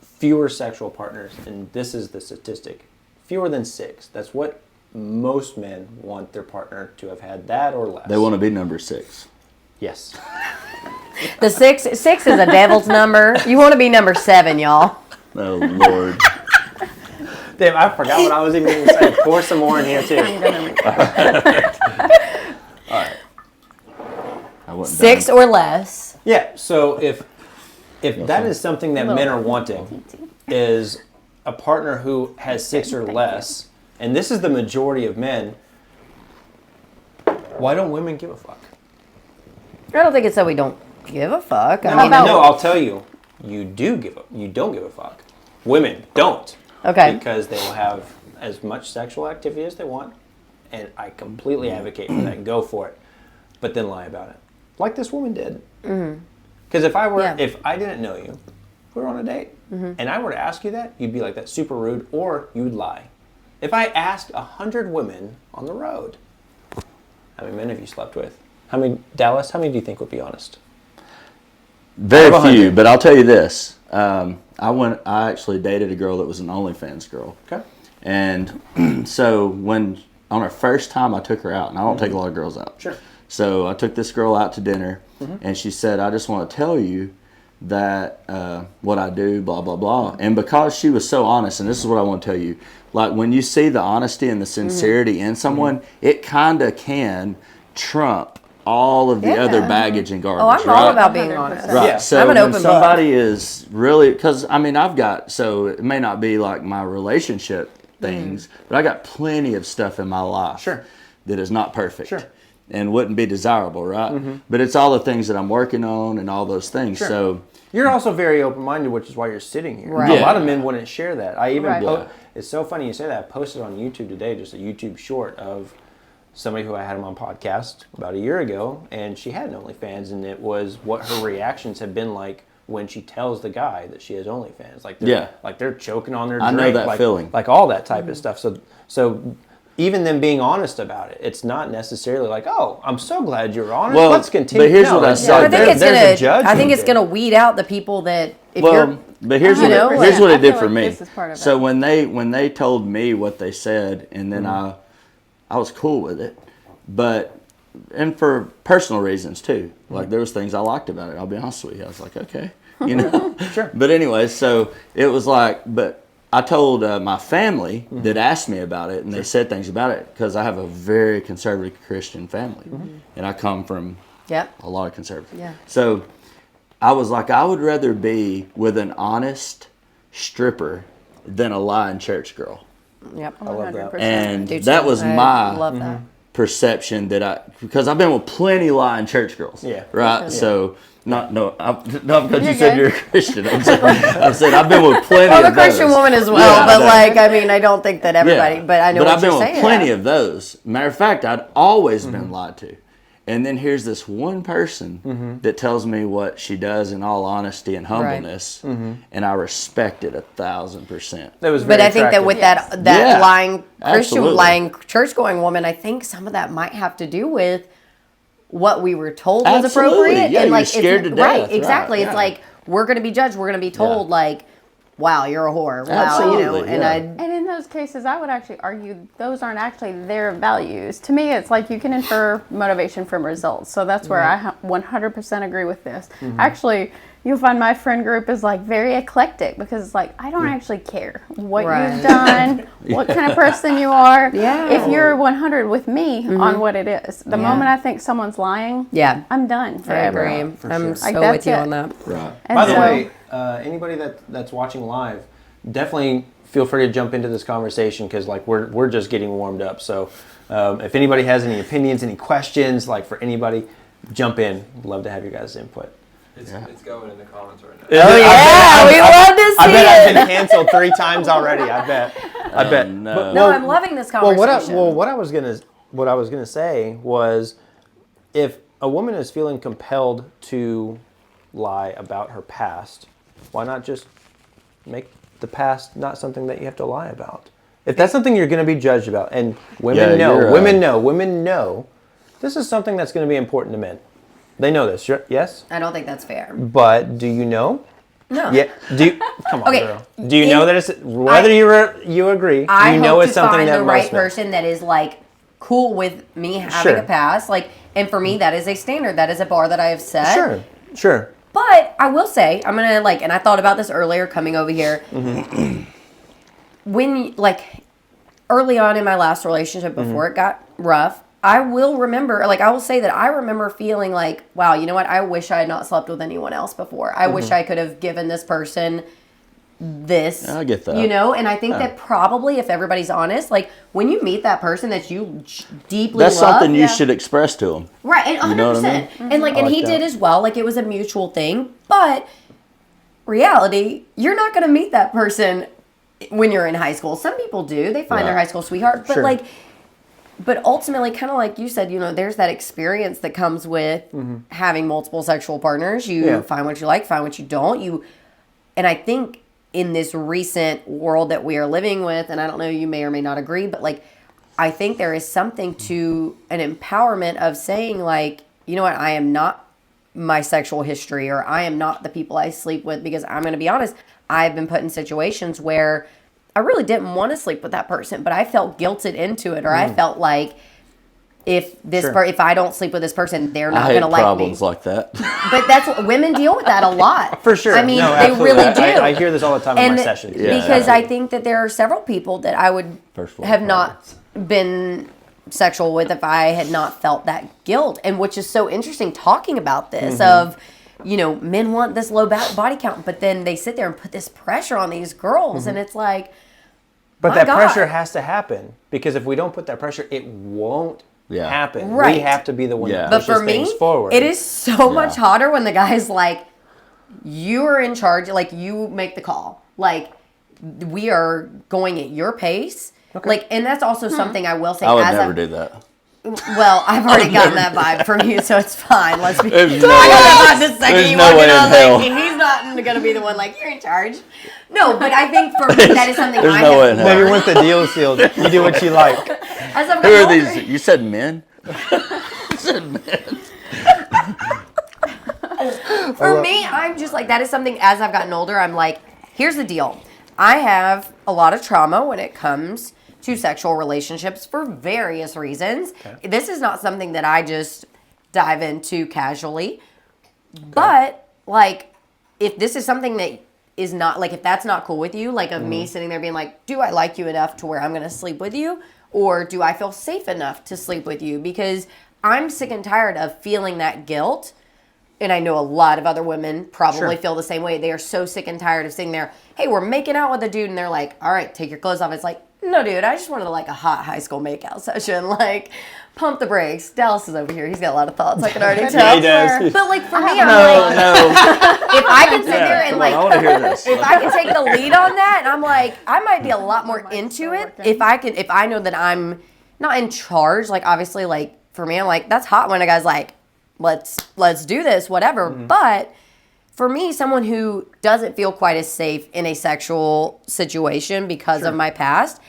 fewer sexual partners, and this is the statistic, fewer than 6. That's what most men want their partner to have had, that or less. They want to be number 6. Yes. The six is a devil's number. You want to be number 7, y'all. Oh, Lord. Damn, I forgot what I was even going to say. Pour some more in here, too. All right. I wasn't 6 done. or less. Yeah, so if that is something that men are wanting, is a partner who has 6 or less, and this is the majority of men, why don't women give a fuck? I don't think it's that we don't give a fuck. No, I'll tell you, you don't give a fuck. Women don't. Okay. Because they will have as much sexual activity as they want, and I completely advocate for that. Go for it, but then lie about it, like this woman did. Because if I didn't know you, we were on a date, and I were to ask you that, you'd be like, that's super rude, or you'd lie. If I asked 100 women on the road, how many men have you slept with? Dallas, how many do you think would be honest? Very few, but I'll tell you this. I actually dated a girl that was an OnlyFans girl. Okay. And so on our first time I took her out, and I don't take a lot of girls out. Sure. So I took this girl out to dinner, and she said, I just want to tell you that what I do, blah, blah, blah. And because she was so honest, and this is what I want to tell you, like when you see the honesty and the sincerity in someone, it kind of can trump all of the other baggage and garbage. Oh, I'm all about being honest. Right. Yeah. So I'm an when open somebody is really, because I mean, so it may not be like my relationship things, but I got plenty of stuff in my life that is not perfect. Sure. And wouldn't be desirable, right? But it's all the things that I'm working on and all those things. Sure. So you're also very open-minded, which is why you're sitting here. Right. A lot of men wouldn't share that. I even Right. It's so funny you say that. I posted on YouTube today, just a YouTube short of somebody who I had on my podcast about a year ago, and she had an OnlyFans, and it was what her reactions have been like when she tells the guy that she has OnlyFans. Like they're choking on their drink. I know that feeling. Like all that type of stuff. So even them being honest about it, it's not necessarily like, oh, I'm so glad you're honest. Well, let's continue. but here's what I said. I think There's it's gonna weed out the people that you're. But here's You know, here's what I it did feel for like me. this is part of So it. when they told me what they said, and then I was cool with it, and for personal reasons too. Like there was things I liked about it. I'll be honest with you. I was like, okay, Sure. But anyway, so it was like, but I told my family that asked me about it, and they said things about it because I have a very conservative Christian family, and I come from a lot of conservative. Yeah. So I was like, I would rather be with an honest stripper than a lying church girl. Yep. I love that. 100%. And Do that too. was I my love that. perception because I've been with plenty lying church girls. Yeah. Right. Yeah. So not because you You're said good. you're a Christian. I said I've been with plenty I'm of a Christian those. woman as well, Yeah, but I know. like, I mean, I don't think that everybody, but I know but what I've you're been saying. with plenty of those. Matter of fact, I'd always been lied to. And then here's this one person that tells me what she does in all honesty and humbleness, and I respect it 1,000%. That was But very I think that attractive. with that Yeah, lying Christian, absolutely. lying church-going woman, I think some of that might have to do with what we were told was Absolutely. appropriate. Yeah, and you're like, scared to death, Right, right, exactly. yeah. It's like we're going to be judged. We're going to be told like, "Wow, you're a whore." Wow, Absolutely, and yeah. I. And in those cases, I would actually argue those aren't actually their values. To me, it's like you can infer motivation from results. So that's where I 100% agree with this. Actually, you'll find my friend group is like very eclectic because it's like, I don't actually care what Right. you've done, what kind of person you are. Yeah. If you're 100 with me on what it is, the Yeah. moment I think someone's lying, Yeah, I'm done I forever. agree. I'm sure. so Like, with that's you it. on that. Right. And By the so- way, anybody that's watching live, definitely feel free to jump into this conversation because like we're just getting warmed up. So if anybody has any opinions, any questions, like for anybody, jump in. Love to have your guys' input. It's going in the comments right now. Oh yeah, we love to see I bet I've it. been canceled 3 times already. I bet. No. But- No, I'm loving this conversation. what I was gonna say was, if a woman is feeling compelled to lie about her past, why not just make the past not something that you have to lie about? If that's something you're going to be judged about, and women know, this is something that's going to be important to men. They know this, yes? I don't think that's fair. But do you know? No. Yeah. Come on, Okay, girl. Do you know that it's whether you agree? I you know hope it's to something find that the right most men- person that is like cool with me having Sure. a past. Like, and for me, that is a standard. That is a bar that I have set. Sure. But I will say, I'm gonna like, and I thought about this earlier coming over here. When like early on in my last relationship before it got rough, I will remember, like, I will say that I remember feeling like, wow, you know what? I wish I had not slept with anyone else before. I wish I could have given this person this. I get that. You know, and I think that probably, if everybody's honest, like, when you meet that person that you deeply That's love. something you should express to them. Right, and 100%. You know what I mean? And like, and he did as well. Like, it was a mutual thing. But reality, you're not going to meet that person when you're in high school. Some people do. They find their high school sweetheart. But like, but ultimately, kind of like you said, you know, there's that experience that comes with having multiple sexual partners. You find what you like, find what you don't. And I think in this recent world that we are living with, and I don't know, you may or may not agree, but like, I think there is something to an empowerment of saying, like, you know what, I am not my sexual history, or I am not the people I sleep with, because I'm going to be honest, I've been put in situations where I really didn't want to sleep with that person, but I felt guilted into it, or I felt like if I don't sleep with this person, they're not going to like me. Problems like that. But that's what women deal with that a lot. For sure. I mean, No, they absolutely. really do. I hear this all the time in my sessions. Because I think that there are several people that I would have not been sexual with if I had not felt that guilt. And which is so interesting talking about this of, you know, men want this low body count, but then they sit there and put this pressure on these girls, and it's like, but that pressure has to happen, because if we don't put that pressure, it won't happen. Right. We have to be the one that but pushes for me, things forward. it is so much hotter when the guy's like, you are in charge, like, you make the call. Like, we are going at your pace. Okay. Like, and that's also something I will say. I would never do that. Well, I've already gotten that vibe from you, so it's fine. Let's be. There's I got that vibe the second you walked in. I was hell. like, he's not going to be the one like, you're in charge. No, but I think for me, that is something I no way have in hell. Maybe once the deal is sealed, you do what you like. As I've Who are gotten these? older- You said men? You said men. For me, I'm just like, that is something, as I've gotten older, I'm like, here's the deal. I have a lot of trauma when it comes to sexual relationships for various reasons. Okay. This is not something that I just dive into casually. Okay. But, like, if this is something that is not, like, if that's not cool with you, like, of me sitting there being like, do I like you enough to where I'm going to sleep with you? Or do I feel safe enough to sleep with you? Because I'm sick and tired of feeling that guilt. And I know a lot of other women probably feel the same way. They are so sick and tired of sitting there, hey, we're making out with a dude, and they're like, all right, take your clothes off. It's like, no, dude, I just wanted like a hot high school makeout session. Like, pump the brakes. Dallas is over here. He's got a lot of thoughts. I can already tell. He does. But like for me, I'm like, if I can sit there and like, I want to hear this. if I can take the lead on that, I'm like, I might be a lot more into it if I know that I'm not in charge. Like, obviously, like for me, I'm like, that's hot when a guy's like, let's do this, whatever. But for me, someone who doesn't feel quite as safe in a sexual situation because of my past,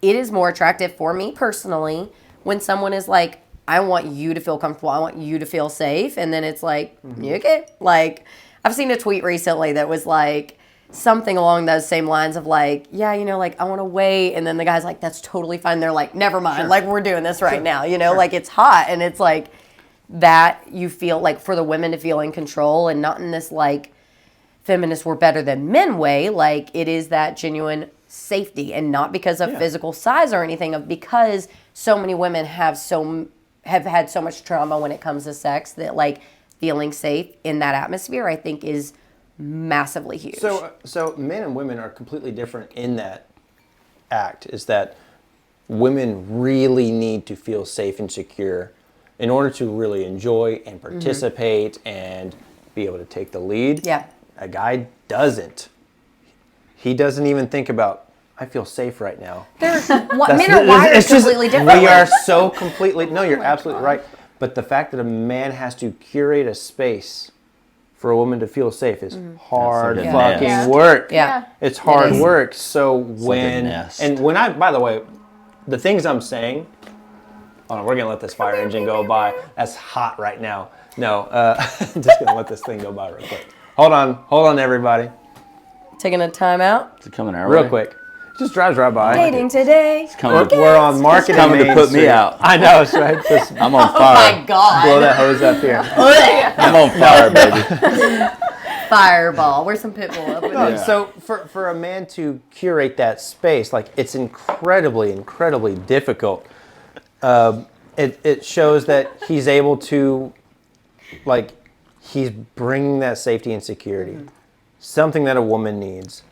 it is more attractive for me personally when someone is like, I want you to feel comfortable. I want you to feel safe. And then it's like, you okay? Like, I've seen a tweet recently that was like something along those same lines of like, yeah, you know, like I want to wait. And then the guy's like, that's totally fine. They're like, never mind. Like, we're doing this right now. You know, like it's hot. And it's like that you feel like for the women to feel in control and not in this like feminists were better than men way. Like it is that genuine safety, and not because of physical size or anything, of because so many women have had so much trauma when it comes to sex that like feeling safe in that atmosphere, I think, is massively huge. So men and women are completely different in that act, is that women really need to feel safe and secure in order to really enjoy and participate and be able to take the lead. Yeah. A guy doesn't. He doesn't even think about, I feel safe right now. Men are wired completely differently. We are so completely, no, you're absolutely right. But the fact that a man has to curate a space for a woman to feel safe is hard That's fucking like a nest. work. Yeah. It's hard It is. work. So like a nest. and when I, by the way, the things I'm saying, hold on, we're gonna let this fire engine go by. That's hot right now. No, just gonna let this thing go by real quick. Hold on, everybody. Taking a time out. Is it coming our Real way? quick. Just drives right by. Dating today. We're on marketing. coming to Main put me Street. out. I know, it's right. Just I'm on Oh fire. my God. blow that hose up here. I'm on fire, baby. Fireball. Where's some Pitbull up with No, you? So for a man to curate that space, like it's incredibly difficult. It shows that he's able to, like, he's bringing that safety and security, something that a woman needs.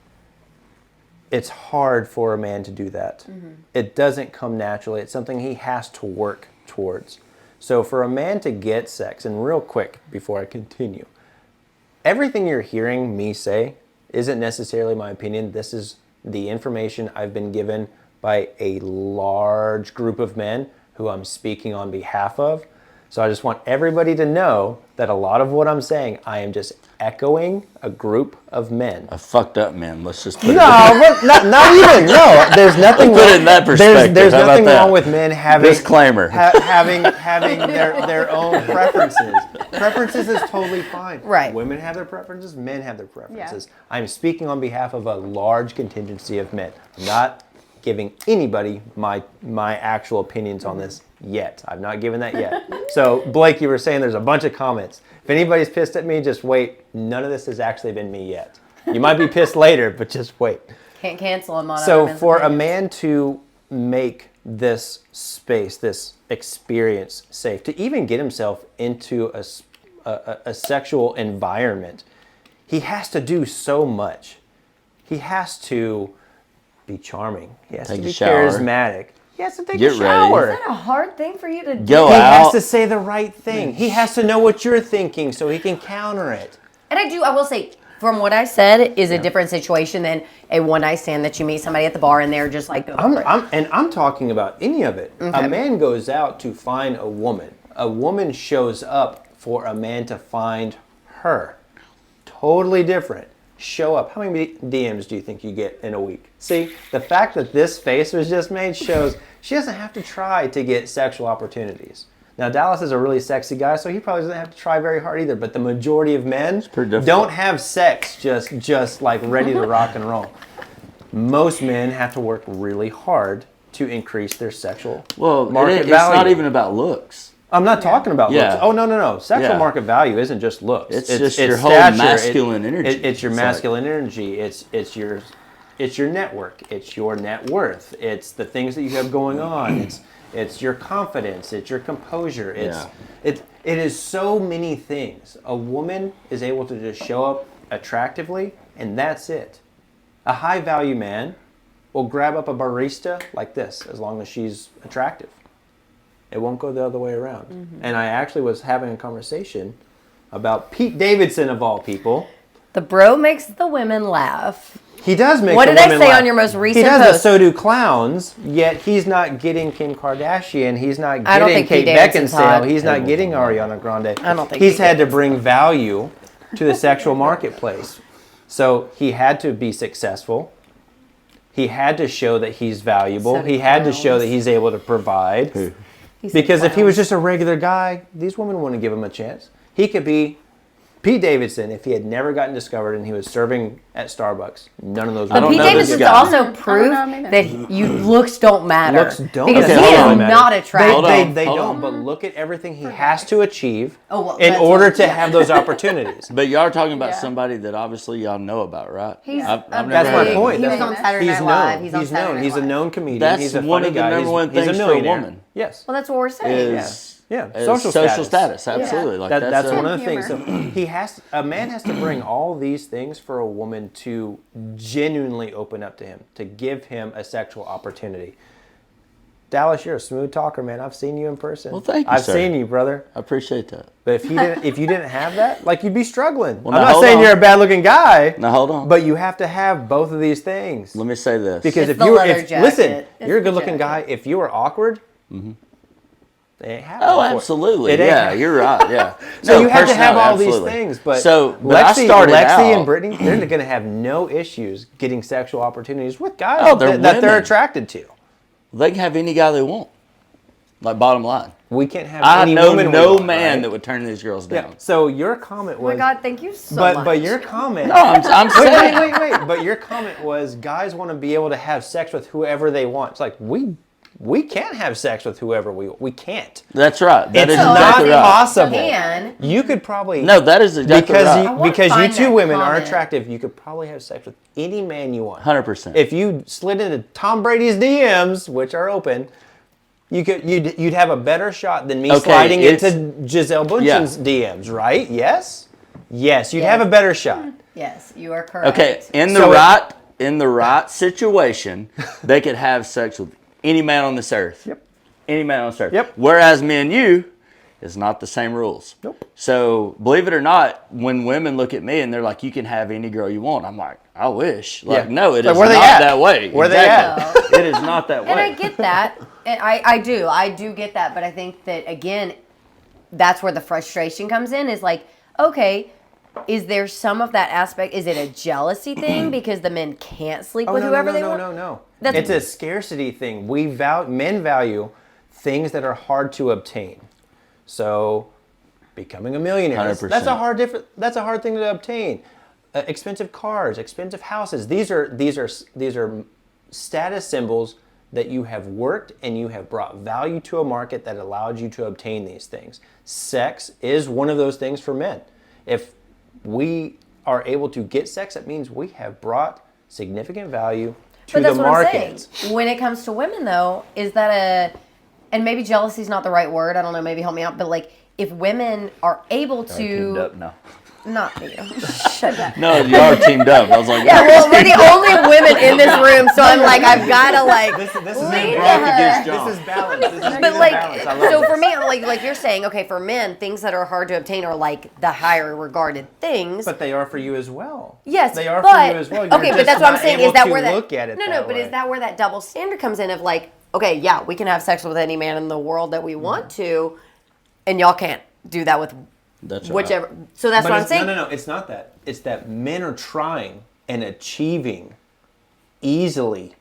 It's hard for a man to do that. It doesn't come naturally. It's something he has to work towards. So for a man to get sex, and real quick before I continue, everything you're hearing me say isn't necessarily my opinion. This is the information I've been given by a large group of men who I'm speaking on behalf of. So I just want everybody to know that a lot of what I'm saying, I am just echoing a group of men. A fucked up man. Let's just put it. Not even. No, there's nothing. Put it in that perspective. There's How about nothing that? wrong with men having Disclaimer. having their own preferences. Preferences is totally fine. Right. Women have their preferences. Men have their preferences. I'm speaking on behalf of a large contingency of men. I'm not giving anybody my actual opinions on this yet. I've not given that yet. So Blake, you were saying there's a bunch of comments. If anybody's pissed at me, just wait. None of this has actually been me yet. You might be pissed later, but just wait. Can't cancel him on So other men's for a opinions. man to make this space, this experience safe, to even get himself into a sexual environment, he has to do so much. He has to be charming. He has Take to a be shower. charismatic. He has to take Get a ready. shower. Is that a hard thing for you to do? Go He has out. to say the right thing. He has to know what you're thinking so he can counter it. And I will say, from what I said, is a different situation than a one-night stand that you meet somebody at the bar and they're just like, go for it. I'm talking about any of it. Okay. A man goes out to find a woman. A woman shows up for a man to find her. Totally different. Show up. How many DMs do you think you get in a week? See, the fact that this face was just made shows she doesn't have to try to get sexual opportunities. Now, Dallas is a really sexy guy, so he probably doesn't have to try very hard either. But the majority of men pretty difficult. don't have sex just like ready to rock and roll. Most men have to work really hard to increase their sexual market it's value. not even about looks. I'm not talking about Yeah. looks. Oh, no. Sexual Yeah. market value isn't just looks. It's just your whole stature. masculine energy. It's your It's masculine energy. It's your network. It's your net worth. It's the things that you have going on. It's your confidence. It's your composure. It is so many things. A woman is able to just show up attractively, and that's it. A high value man will grab up a barista like this as long as she's attractive. It won't go the other way around. Mm-hmm. And I actually was having a conversation about Pete Davidson of all people. The bro makes the women laugh. He does make What the did I women say laugh. on your most recent He does, post? but so do clowns. Yet he's not getting Kim Kardashian. He's not I don't getting think Pete Kate Davidson's Beckinsale. hot. He's not getting Ariana Grande. I don't think he's Pete had to Davidson's bring value to the sexual marketplace. So he had to be successful. He had to show that he's valuable. So do He had to show clowns. that he's able to provide. He said Because if he was clowns. just a regular guy, these women wouldn't give him a chance. He could be Pete Davidson if he had never gotten discovered and he was serving at Starbucks. None of those But don't Pete know this Davidson's guy. also proof know him either. that looks don't matter. Looks don't because Okay, he hold is on. not attractive. Hold on. They hold don't, on. but look at everything he has to achieve Oh, well, in that's order what- to yeah. have those opportunities. But you are talking about Yeah. somebody that obviously y'all know about, right? He's I've a never That's heard my of him. point. He was That's- on Saturday He's Night known. Live. He's on known. Saturday He's a Night known Live. comedian. That's he's a one funny of the guy. number one He's a things for a millionaire. woman. Yes. Well, that's what we're saying. Is Yeah. is Social status. Absolutely. Like That's a- one of the Humor. things. So a man has to bring all these things for a woman to genuinely open up to him, to give him a sexual opportunity. Dallas, you're a smooth talker, man. I've seen you in person. Well, thank you, I've sir. seen you, brother. I appreciate that. But if you didn't have that, like, you'd be struggling. Well, I'm now, not hold saying on. you're a bad-looking guy. Now, hold on. But you have to have both of these things. Let me say this. Because It's if the you were, leather if, jacket. listen, It's you're a the good-looking guy. jacket. If you were awkward, they ain't happening. Oh, for it. absolutely. It ain't Yeah, happening. you're right. Yeah. So No, you have to have personality, all absolutely. these things. But but I Lexi, started Lexi out, and Brittany, they're going to have no issues getting sexual opportunities with guys Oh, they're that they're women. attracted to. They can have any guy they want. Like, bottom line. We can't have I any know woman we no want, man right? that would turn these girls down. Yeah. So your comment Oh my was, God, thank you so much. but your comment. No, I'm saying. Wait. But your comment was, guys want to be able to have sex with whoever they want. It's like we can't have sex with whoever we can't. That's right. That It's is not exactly right. possible. Can. You could probably No, that is exactly because right. I wanna because you find two that women are comment. attractive. You could probably have sex with any man you want. 100%. If you slid into Tom Brady's DMs, which are open, you'd have a better shot than me Okay, sliding it's- into Giselle Bundchen's DMs, right? Yes, you'd have a better shot. Yes, you are correct. Okay, in So the right situation, they could have sex with any man on this earth. Yep. Any man on this earth. Yep. Whereas me and you is not the same rules. Nope. So believe it or not, when women look at me and they're like, "You can have any girl you want," I'm like, "I wish." Like, Yeah. no, it Like, is where they not at? that way. Where they Exactly. It is not that way. And I get that. And I do get that. But I think that, again, that's where the frustration comes in is like, okay, is there some of that aspect? Is it a jealousy thing because the men can't sleep with whoever they want? No. That's- It's a scarcity thing. Men value things that are hard to obtain. So, becoming a millionaire. 100%. That's a hard thing to obtain. Expensive cars, expensive houses. These are status symbols that you have worked and you have brought value to a market that allowed you to obtain these things. Sex is one of those things for men. If we are able to get sex, it means we have brought significant value to But the that's what market. I'm saying. When it comes to women, though, is that and maybe jealousy is not the right word. I don't know. Maybe help me out. But like, if women are able Teamed to, up now. not you, shut up. No, you are teamed up. I was like, Yeah, well, we're the only women in this room, so I'm like, I've got to like. This is lean to Brock her. against John. This is balance. This is But balance. like, I love so this. for me, like you're saying, okay, for men, things that are hard to obtain are like the higher regarded things. But they are for you as well. Yes, they are but, for you as well. You're okay, but just that's what I'm not saying. able Is that to where that look at it no, that but way. is that where that double standard comes in? Of like, okay, yeah, we can have sex with any man in the world that we want to, and y'all can't do that with That's right. whichever. So that's But what I'm it's- saying. No, it's not that. It's that men are trying and achieving easily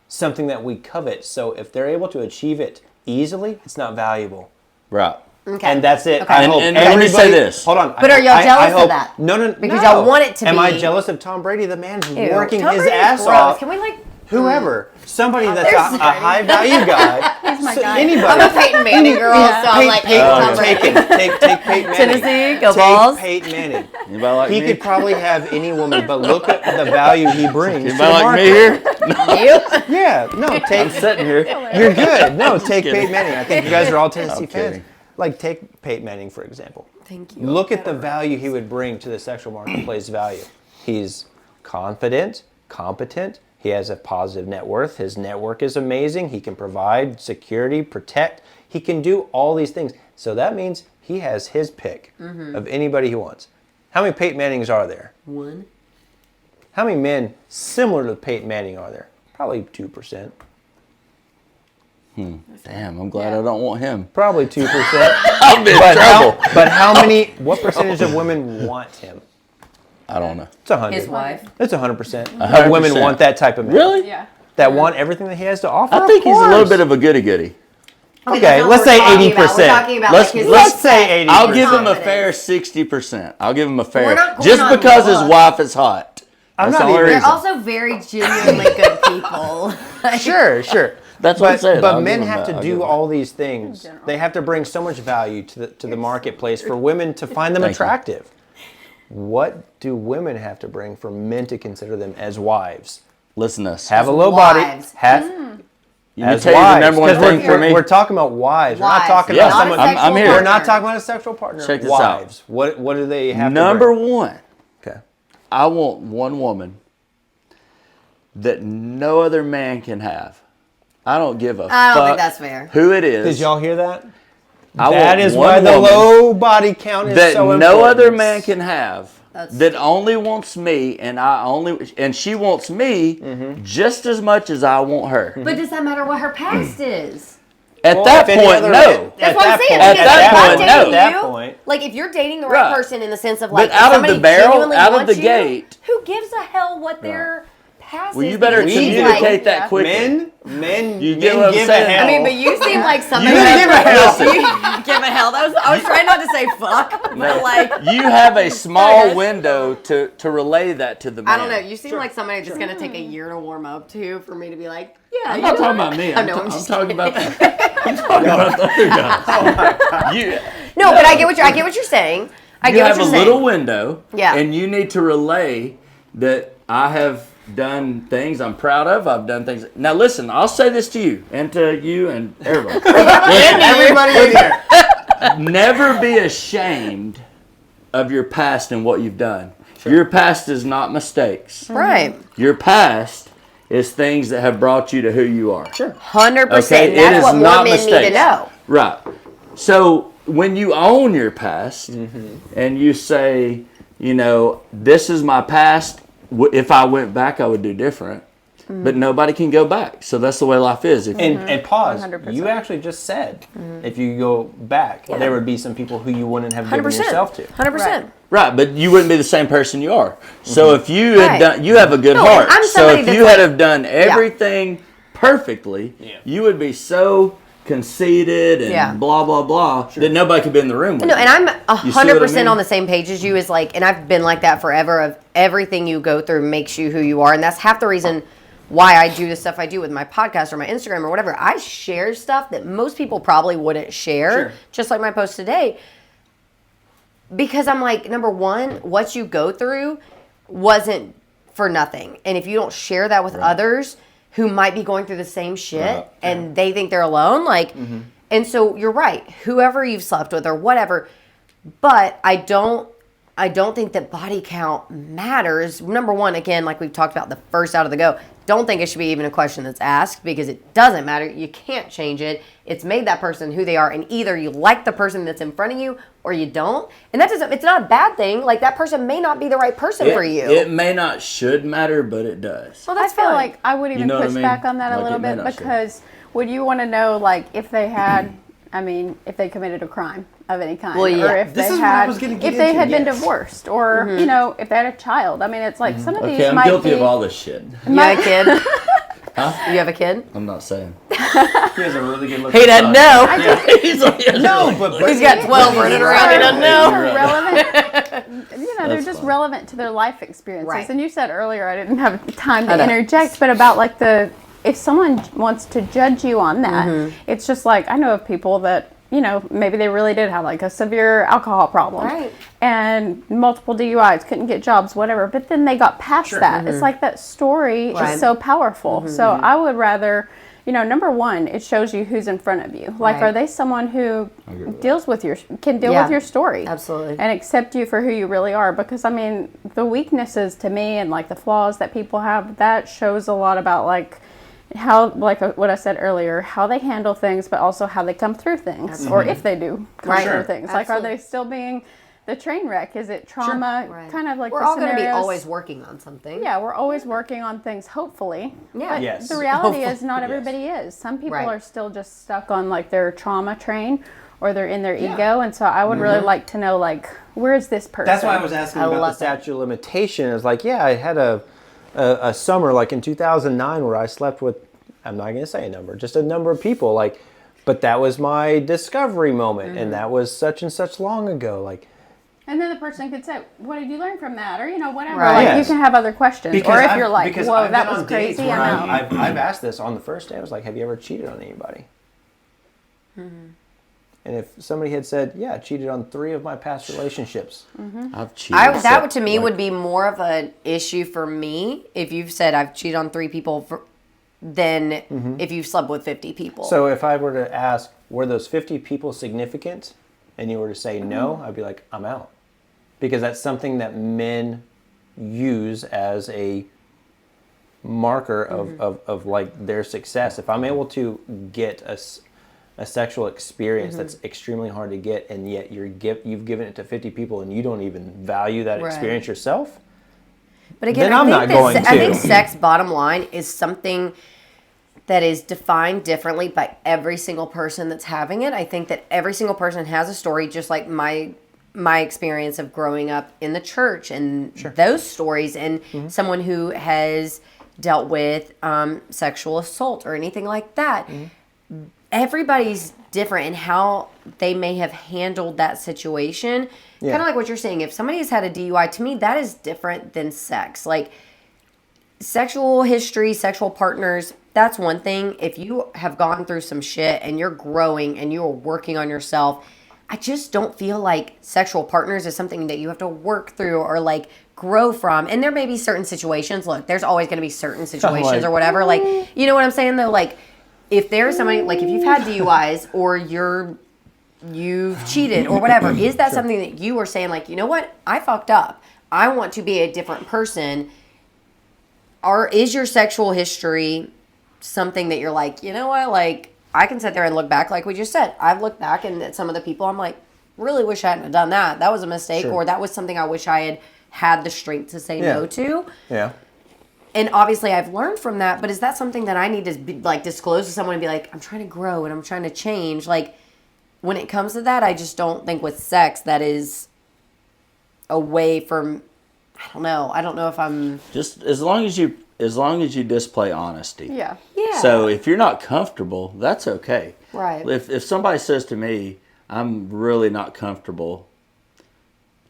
something that we covet. So if they're able to achieve it easily, it's not valuable. Right. Okay. And that's it. Okay. I hope And let me say everybody- this. Hold on. But are y'all jealous of hope, that? No. Because no. y'all want it to Am be- I jealous of Tom Brady? The man's Ew, working Tom his Brady's ass gross. off. Can we like? Whoever. Somebody that's There's a high value guy. He's my So guy. Anybody. I'm a Peyton Manning girl, so I'm like, Tom Brady. Take Peyton Manning. Tennessee, go Take Balls. Peyton Manning. Anybody like He me? could probably have any woman, but look at the value he brings to the Anybody like market. me here? Yep. Yeah, no, I'm take. sitting here. You're good. No, take kidding. Peyton Manning. I think you guys are all Tennessee I'm fans. kidding. Like, take Peyton Manning, for example. Thank you. Look at the value he would bring to the sexual marketplace value. He's confident, competent. He has a positive net worth. His network is amazing. He can provide security, protect. He can do all these things. So that means he has his pick of anybody he wants. How many Peyton Mannings are there? One. How many men similar to Peyton Manning are there? Probably 2%. Damn, I'm glad I don't want him. Probably 2%. I'm in trouble. But how many, what percentage of women want him? I don't know. It's 100. His wife. It's 100%. 100%. Women want that type of man. Really? Yeah. That want everything that he has to offer? I think Of he's a little course. bit of a goody-goody. Okay, that's not let's what say we're talking about. 80%. We're talking about Let's- like his let's say 80%. I'll give him a Confidence. fair 60%. I'll give him a fair. We're not going Just on because his luck. wife is hot. I'm That's not the only even- They're reason. also very genuinely good people. Like, Sure. That's what I'm saying. But I'll men give him have that. to I'll give do him all these things. general. They have to bring so much value to the marketplace for women to find them Thank you. attractive. What do women have to bring for men to consider them as wives? Listen to us. Have a low wives. body. Have You can as tell you the wives. number one 'Cause thing for me. we're talking about wives. We're not Wives. talking Yeah, about Not a someone. sexual I'm here. We're partner. not talking about a sexual partner. Check this out. Wives. What do they have Number to bring? one, Okay. I want one woman that no other man can have. I don't give a I don't fuck think that's fair. who it is. Did y'all hear that? I That want is one why the woman low body count is that so important. no other man can have. That's that only wants me, and she wants me just as much as I want her. But does that matter what her past is? At Well, that if any point, other- no. That's what I'm saying. At because that if I'm point, dating no. At that you, point. like if you're dating the right Right. person in the sense of like, But out if of the somebody barrel, genuinely out of wants the you, gate. who gives a hell what their past Well, is? you better because she's communicate like, that quickly. Men You get men what I'm give saying? a hell. I mean, but you seem like somebody You give a hell. You give a hell. I was trying not to say fuck, but like. You have a small window to relay that to the man. I don't know. You seem like somebody that's gonna take a year to warm up to for me to be like, yeah. I'm not talking about me. I'm just talking about I'm talking about the other guys. You, No, but I get what you're saying. I you get have what a you're little saying. window, Yeah. and you need to relay that I have done things I'm proud of. I've done things. Now listen, I'll say this to you and to you and everyone. Everybody in here. Never be ashamed of your past and what you've done. Your past is not mistakes. Right. Your past is things that have brought you to who you are. Sure. 100%. Okay, it That's is what more not men need to mistakes. know. Right. So when you own your past and you say, you know, this is my past. If I went back, I would do different. But nobody can go back. So that's the way life is. If And pause. 100%. You actually just said if you go back, there would be some people who you wouldn't have given 100%. yourself to. 100%. Right, but you wouldn't be the same person you are. So if you had Right. done, you have a good No, heart. I'm So somebody if that's you had like- have done everything perfectly, you would be so conceited and blah blah blah that nobody could be in the room with No, you. and I'm You see what I 100% mean? on the same page as you. Is like, and I've been like that forever. Of everything you go through makes you who you are, and that's half the reason why I do the stuff I do with my podcast or my Instagram or whatever. I share stuff that most people probably wouldn't share, just like my post today. Because I'm like, number one, what you go through wasn't for nothing. And if you don't share that with others who might be going through the same shit and they think they're alone, like, and so you're right, whoever you've slept with or whatever, but I don't think that body count matters. Number one, again, like we've talked about the first out of the go, don't think it should be even a question that's asked because it doesn't matter. You can't change it. It's made that person who they are, and either you like the person that's in front of you or you don't. And that doesn't, it's not a bad thing. Like that person may not be the right person for you. It may not should matter, but it does. Well, I that's feel fine. like I would even know what I push mean? back on that Like, a little it may bit not should. because would you want to know, like, if they had, I mean, if they committed a crime of any kind, Well, yeah. or if This they is what I had, was gonna get if they into, had been yes. divorced, or you know, if they had a child. I mean, it's like some of these Okay, I'm might guilty be. of all this shit. You have a kid? You have a kid? I'm not saying. He has a really good look. He doesn't know. He's like, No, but He's got 12 running around. He doesn't know. relevant. You know, they're That's just fine. relevant to their life experiences. Right. And you said earlier, I didn't have time I to know. interject, but about like if someone wants to judge you on that, Mm-hmm. it's just like I know of people that, you know, maybe they really did have like a severe alcohol problem Right. and multiple DUIs, couldn't get jobs, whatever. But then they got past that. It's like that story Right. is so powerful. So I would rather, you know, number one, it shows you who's in front of you. Like, Right. are they someone who deals with can deal Yeah. with your story? Absolutely. And accept you for who you really are. Because, I mean, the weaknesses to me and like the flaws that people have, that shows a lot about like how, like what I said earlier, how they handle things, but also how they come through things, or if they do come Right. through Sure. things. Like, are Absolutely. they still being the train wreck? Is it trauma? Right. Kind of like We're the all going to be scenarios- always working on something. Yeah, we're always working on things, hopefully. Yeah. But Yes. the reality Hopefully. is not everybody is. Some people Right. are still just stuck on like their trauma train, or they're in their ego. And so I would really like to know, like, where is this person? That's why I was asking I about the love that. statute of limitation. It's like, yeah, I had a summer like in 2009 where I slept with, I'm not going to say a number, just a number of people. Like, but that was my discovery moment, and that was such and such long ago. Like, And then the person could say, "What did you learn from that?" Or, you know, whatever. Right. Like, Yes. you can have other questions. Or if you're like, because "Whoa, I've that been was on dates crazy," where I'm out. I've asked this on the first day. I was like, have you ever cheated on anybody? And if somebody had said, yeah, I cheated on 3 of my past relationships. I've cheated. That to me would be more of an issue for me if you've said I've cheated on 3 people than if you've slept with 50 people. So if I were to ask, were those 50 people significant? And you were to say no, I'd be like, I'm out. Because that's something that men use as a marker of like their success. If I'm able to get a sexual experience that's extremely hard to get, and yet you've given it to 50 people and you don't even value that experience yourself, but again, I think sex, bottom line, is something that is defined differently by every single person that's having it. I think that every single person has a story, just like my experience of growing up in the church and those stories, and someone who has dealt with sexual assault or anything like that. Everybody's different in how they may have handled that situation. Kind of like what you're saying. If somebody has had a DUI, to me, that is different than sex. Like, sexual history, sexual partners, that's one thing. If you have gone through some shit and you're growing and you're working on yourself, I just don't feel like sexual partners is something that you have to work through or like grow from. And there may be certain situations. Look, there's always going to be certain situations or whatever. Like, you know what I'm saying though? Like, if there's somebody, like if you've had DUIs or you've cheated or whatever, is that something that you are saying like, you know what? I fucked up. I want to be a different person. Or is your sexual history something that you're like, you know what? Like, I can sit there and look back, like we just said. I've looked back and at some of the people, I'm like, really wish I hadn't done that. That was a mistake, or that was something I wish I had the strength to say no to. Yeah. And obviously, I've learned from that. But is that something that I need to like disclose to someone and be like, I'm trying to grow and I'm trying to change? Like, when it comes to that, I just don't think with sex that is away from. I don't know. I don't know if I'm just as long as you display honesty. Yeah. Yeah. So if you're not comfortable, that's okay. Right. If somebody says to me, I'm really not comfortable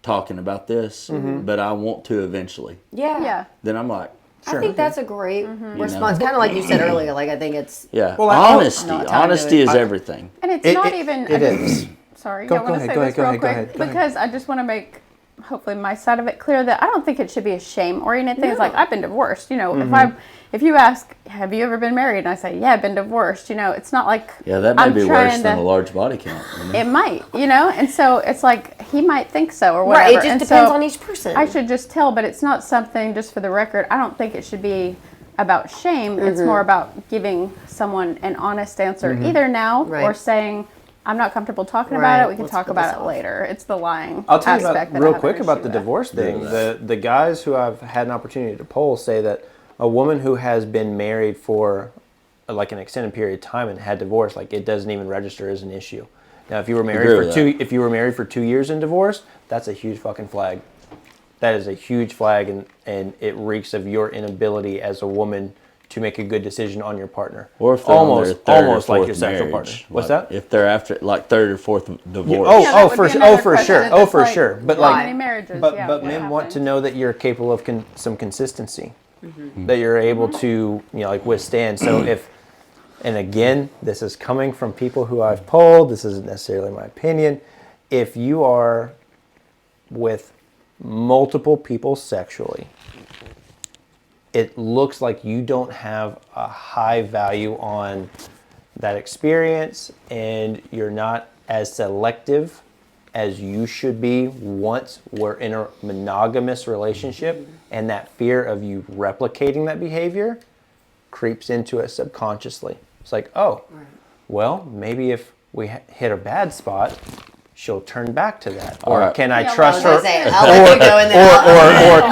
talking about this, but I want to eventually. Yeah. Then I'm like, sure. I think that's a great response. Kind of like you said earlier. Like, I think it's well, honesty is everything. And it's not even. It is. Sorry, I want to say this real quick because I just want to make hopefully my side of it clear that I don't think it should be a shame-oriented thing. No. It's like, I've been divorced. You know, if you ask, have you ever been married? And I say, yeah, I've been divorced. You know, it's not like that may be worse than a large body count. You know? It might, you know, and so it's like he might think so or whatever. Right, it just depends on each person. I should just tell, but it's not something, just for the record, I don't think it should be about shame. It's more about giving someone an honest answer, either now or saying, I'm not comfortable talking about it. We can talk about it later. It's the lying I'll tell aspect you real quick about the divorce thing. The guys who I've had an opportunity to poll say that a woman who has been married for like an extended period of time and had divorce, like it doesn't even register as an issue. Now, if you were married for 2 years and divorced, that's a huge fucking flag. That is a huge flag, and it reeks of your inability as a woman to make a good decision on your partner, or if they're almost like your sexual partner. What's that? If they're after like third or fourth divorce. For sure. But like, many marriages, but men want to know that you're capable of some consistency, that you're able to like withstand. So and again, this is coming from people who I've polled. This isn't necessarily my opinion. If you are with multiple people sexually, it looks like you don't have a high value on that experience, and you're not as selective as you should be once we're in a monogamous relationship, and that fear of you replicating that behavior creeps into it subconsciously. It's like, well, maybe if we hit a bad spot, she'll turn back to that. Or can I trust her? Or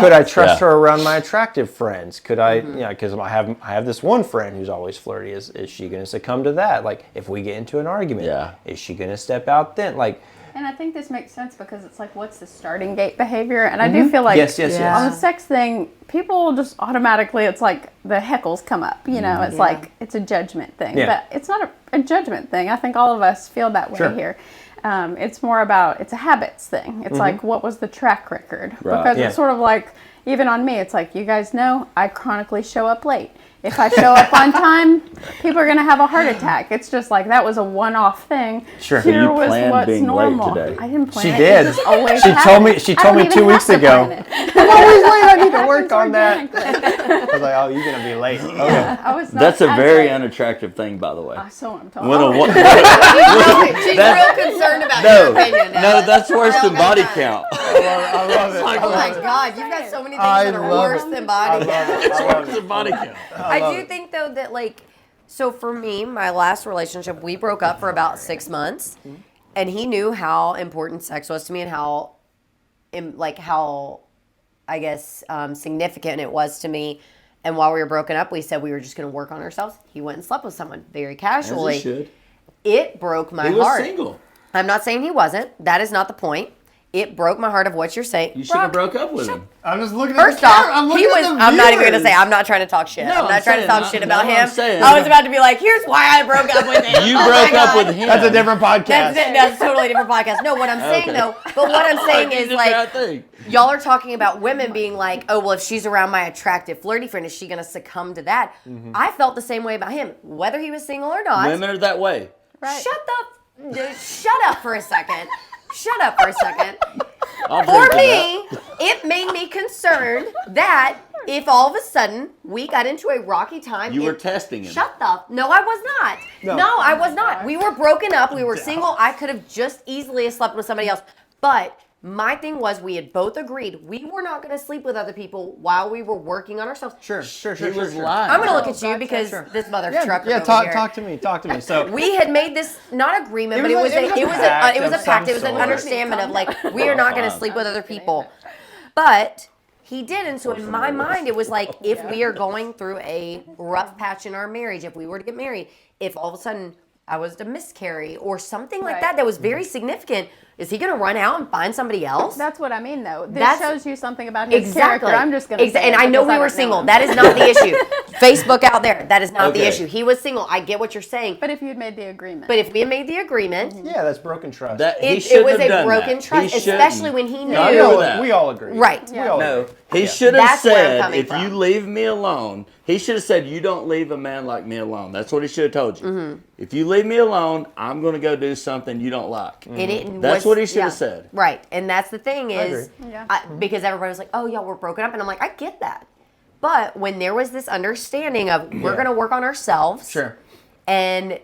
could I trust her around my attractive friends? Could I, because I have this one friend who's always flirty. Is she going to succumb to that? Like, if we get into an argument, is she going to step out then? Like, and I think this makes sense because it's like, what's the starting gate behavior? And I do feel like yes. on the sex thing, people just automatically, it's like the heckles come up. You know, it's like it's a judgment thing, but it's not a judgment thing. I think all of us feel that way here. It's more about, it's a habits thing. It's like, what was the track record? Because it's sort of like, even on me, it's like, you guys know, I chronically show up late. if I show up on time, people are going to have a heart attack. It's just like that was a one-off thing. Sure. So Here you was planned what's being late normal. today. I didn't plan She it. did. It just always She told me. happens. She I told don't me even 2 weeks have to ago. plan it. I'm always late. I need to work Happens on that. organically. I was like, oh, you're gonna be late. Okay. I was not That's a as very late. unattractive thing, by the way. So I'm talking. When a wo- She's real concerned about your opinion now. no, that's worse than body count. I love it. Oh my God, you've got so many things I that are love worse it. than body count. It's worse than body count. I do think though that like, so for me, my last relationship, we broke up for about 6 months, and he knew how important sex was to me and how, I guess, significant it was to me. And while we were broken up, we said we were just going to work on ourselves. He went and slept with someone very casually. As he should. It broke my He was heart. single. I'm not saying he wasn't. That is not the point. It broke my heart of what you're saying. You should have broke up with him. I'm just looking First at the camera. off, he was. I'm not even going to say. I'm not trying to talk shit. No, I'm not I'm trying to saying, talk shit about no, him. I'm saying. I was about to be like, here's why I broke up with him. You Oh broke my up God. with him. That's a different podcast. That's a totally different podcast. No, what I'm saying Okay. though, but what I'm saying is It's a like, bad thing. y'all are talking about women being like, oh, well, if she's around my attractive, flirty friend, is she going to succumb to that? I felt the same way about him, whether he was single or not. Women are that way. Right. Shut up for a second. Shut up for a second. I'll For drink to me, it made me concerned that if all of a sudden we got into a rocky time. You were testing him. Shut the. No, I was not. No, I was not. We were broken up. We were single. I could have just easily slept with somebody else. But my thing was, we had both agreed we were not going to sleep with other people while we were working on ourselves. Sure. He was lying. I'm going to look at you gotcha, because sure. this mother Yeah, trucker yeah. over Talk here. to me. So We had made this not agreement, It but was it was a a pact it was of a pact. It was some an sort. understanding of like we are not going to sleep with other people. But he did, and so in my mind, it was like if we are going through a rough patch in our marriage, if we were to get married, if all of a sudden I was to miscarry or something like Right. that was very significant, is he going to run out and find somebody else? That's what I mean, though. This That's- shows you something about his Exactly. character. I'm just going to say And it I know because we I were don't know single. him. That is not the issue. Facebook out there, that is not the Okay. issue. He was single. I get what you're saying. But if you had made the agreement. But if we had made the agreement, yeah, that's broken trust. That he it shouldn't was have a done broken that. trust, He shouldn't. especially when he knew. No, I know that. We all agree. Right. We all No, agree. he Yeah. should have That's where I'm said, coming if from. you leave me alone, he should have said, you don't leave a man like me alone. That's what he should have told you. Mm-hmm. If you leave me alone, I'm going to go do something you don't like. And it That's was- what he should have yeah. said. Right. And that's the thing is, agree. Yeah. because everybody was like, oh, yeah, we're broken up. And I'm like, I get that. But when there was this understanding of we're Yeah. going to work on ourselves. Sure. And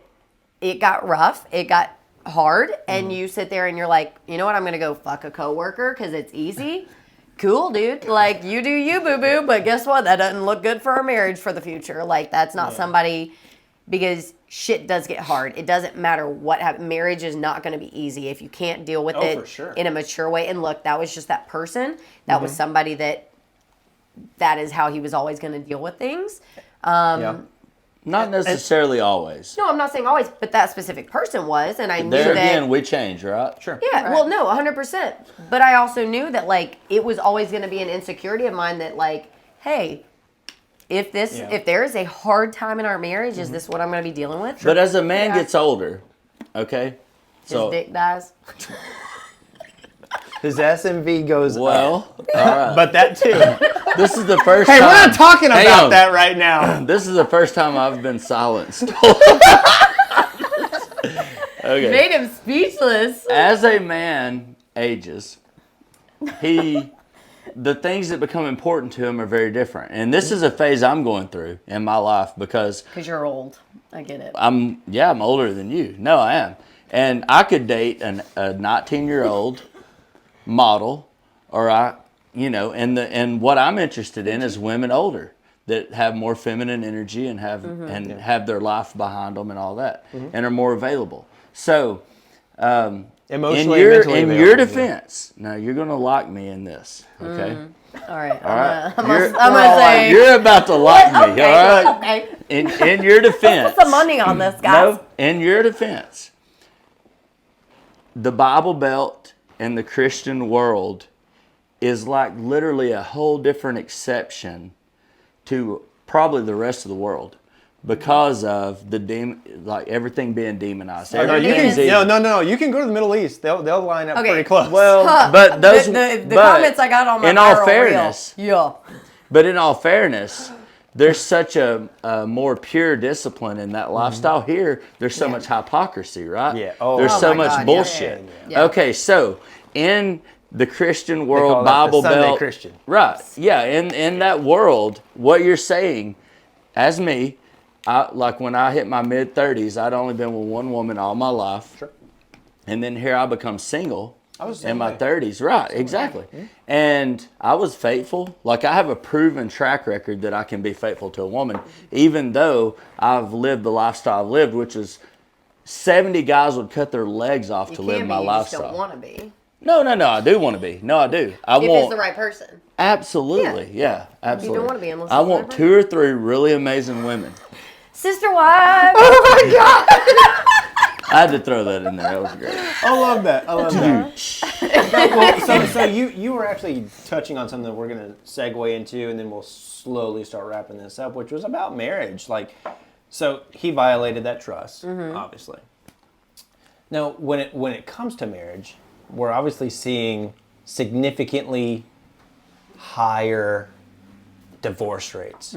it got rough. It got hard. Mm-hmm. And you sit there and you're like, you know what? I'm going to go fuck a coworker because it's easy. Cool, dude. Like, you do you, boo-boo. But guess what? That doesn't look good for our marriage for the future. Like, that's not somebody... Because shit does get hard. It doesn't matter what happens. Marriage is not going to be easy if you can't deal with it for sure. in a mature way. And look, that was just that person. That was somebody that is how he was always going to deal with things. Yeah. Not necessarily always. No, I'm not saying always, but that specific person was. And I knew There that. again, we change, right? Sure. Yeah, well, no, 100%. But I also knew that, like, it was always going to be an insecurity of mine that, like, hey, if there is a hard time in our marriage, is this what I'm going to be dealing with? But as a man Yeah. gets older, okay? His dick dies. His SMV goes up. Well, all right. But that too. This is the first Hey, time. we're not talking Hang about on. that right now. This is the first time I've been silenced. Okay. Made him speechless. As a man ages, the things that become important to him are very different. And this is a phase I'm going through in my life because Because you're old. I get it. I'm older than you. No, I am. And I could date a 19-year-old model, or and what I'm interested in is women older that have more feminine energy and have their life behind them and all that, and are more available. So, Emotionally and mentally in available, your yeah. defense, now you're going to lock me in this, okay? All right. All right. I'm going to say. You're about to lock me, Okay. all right? Okay. In your defense. Put some money on this, guys. No, in your defense, the Bible Belt and the Christian world is like literally a whole different exception to probably the rest of the world because of the everything being demonized. No, you Everything's can, evil. no. You can go to the Middle East. They'll line up Okay. pretty close. Well, but those the but comments I got on my in all viral fairness, reel. Yeah. but in all fairness, there's such a more pure discipline in that lifestyle. Here, there's so much hypocrisy, right? Yeah. There's Oh so my much God, bullshit. Yeah. Okay, so in the Christian They world, call that Bible the Sunday Belt, Christian. right? Yeah, in that world, what you're saying, as me, like when I hit my mid-30s, I'd only been with one woman all my life. Sure. And then here I become single in my way. 30s. Right, exactly. Mm-hmm. And I was faithful. Like I have a proven track record that I can be faithful to a woman, even though I've lived the lifestyle I've lived, which is 70 guys would cut their legs off to live my You lifestyle. just don't want to be. No, I do want to be. No, I do. If it's the right person. Absolutely, yeah, absolutely. You don't want to be unless I it's the want right 2 or 3 really amazing women. Sister wife. Oh my God! I had to throw that in there. That was great. I love that. Well, so you were actually touching on something that we're going to segue into, and then we'll slowly start wrapping this up, which was about marriage. Like, so he violated that trust, obviously. Now, when it comes to marriage, we're obviously seeing significantly higher divorce rates.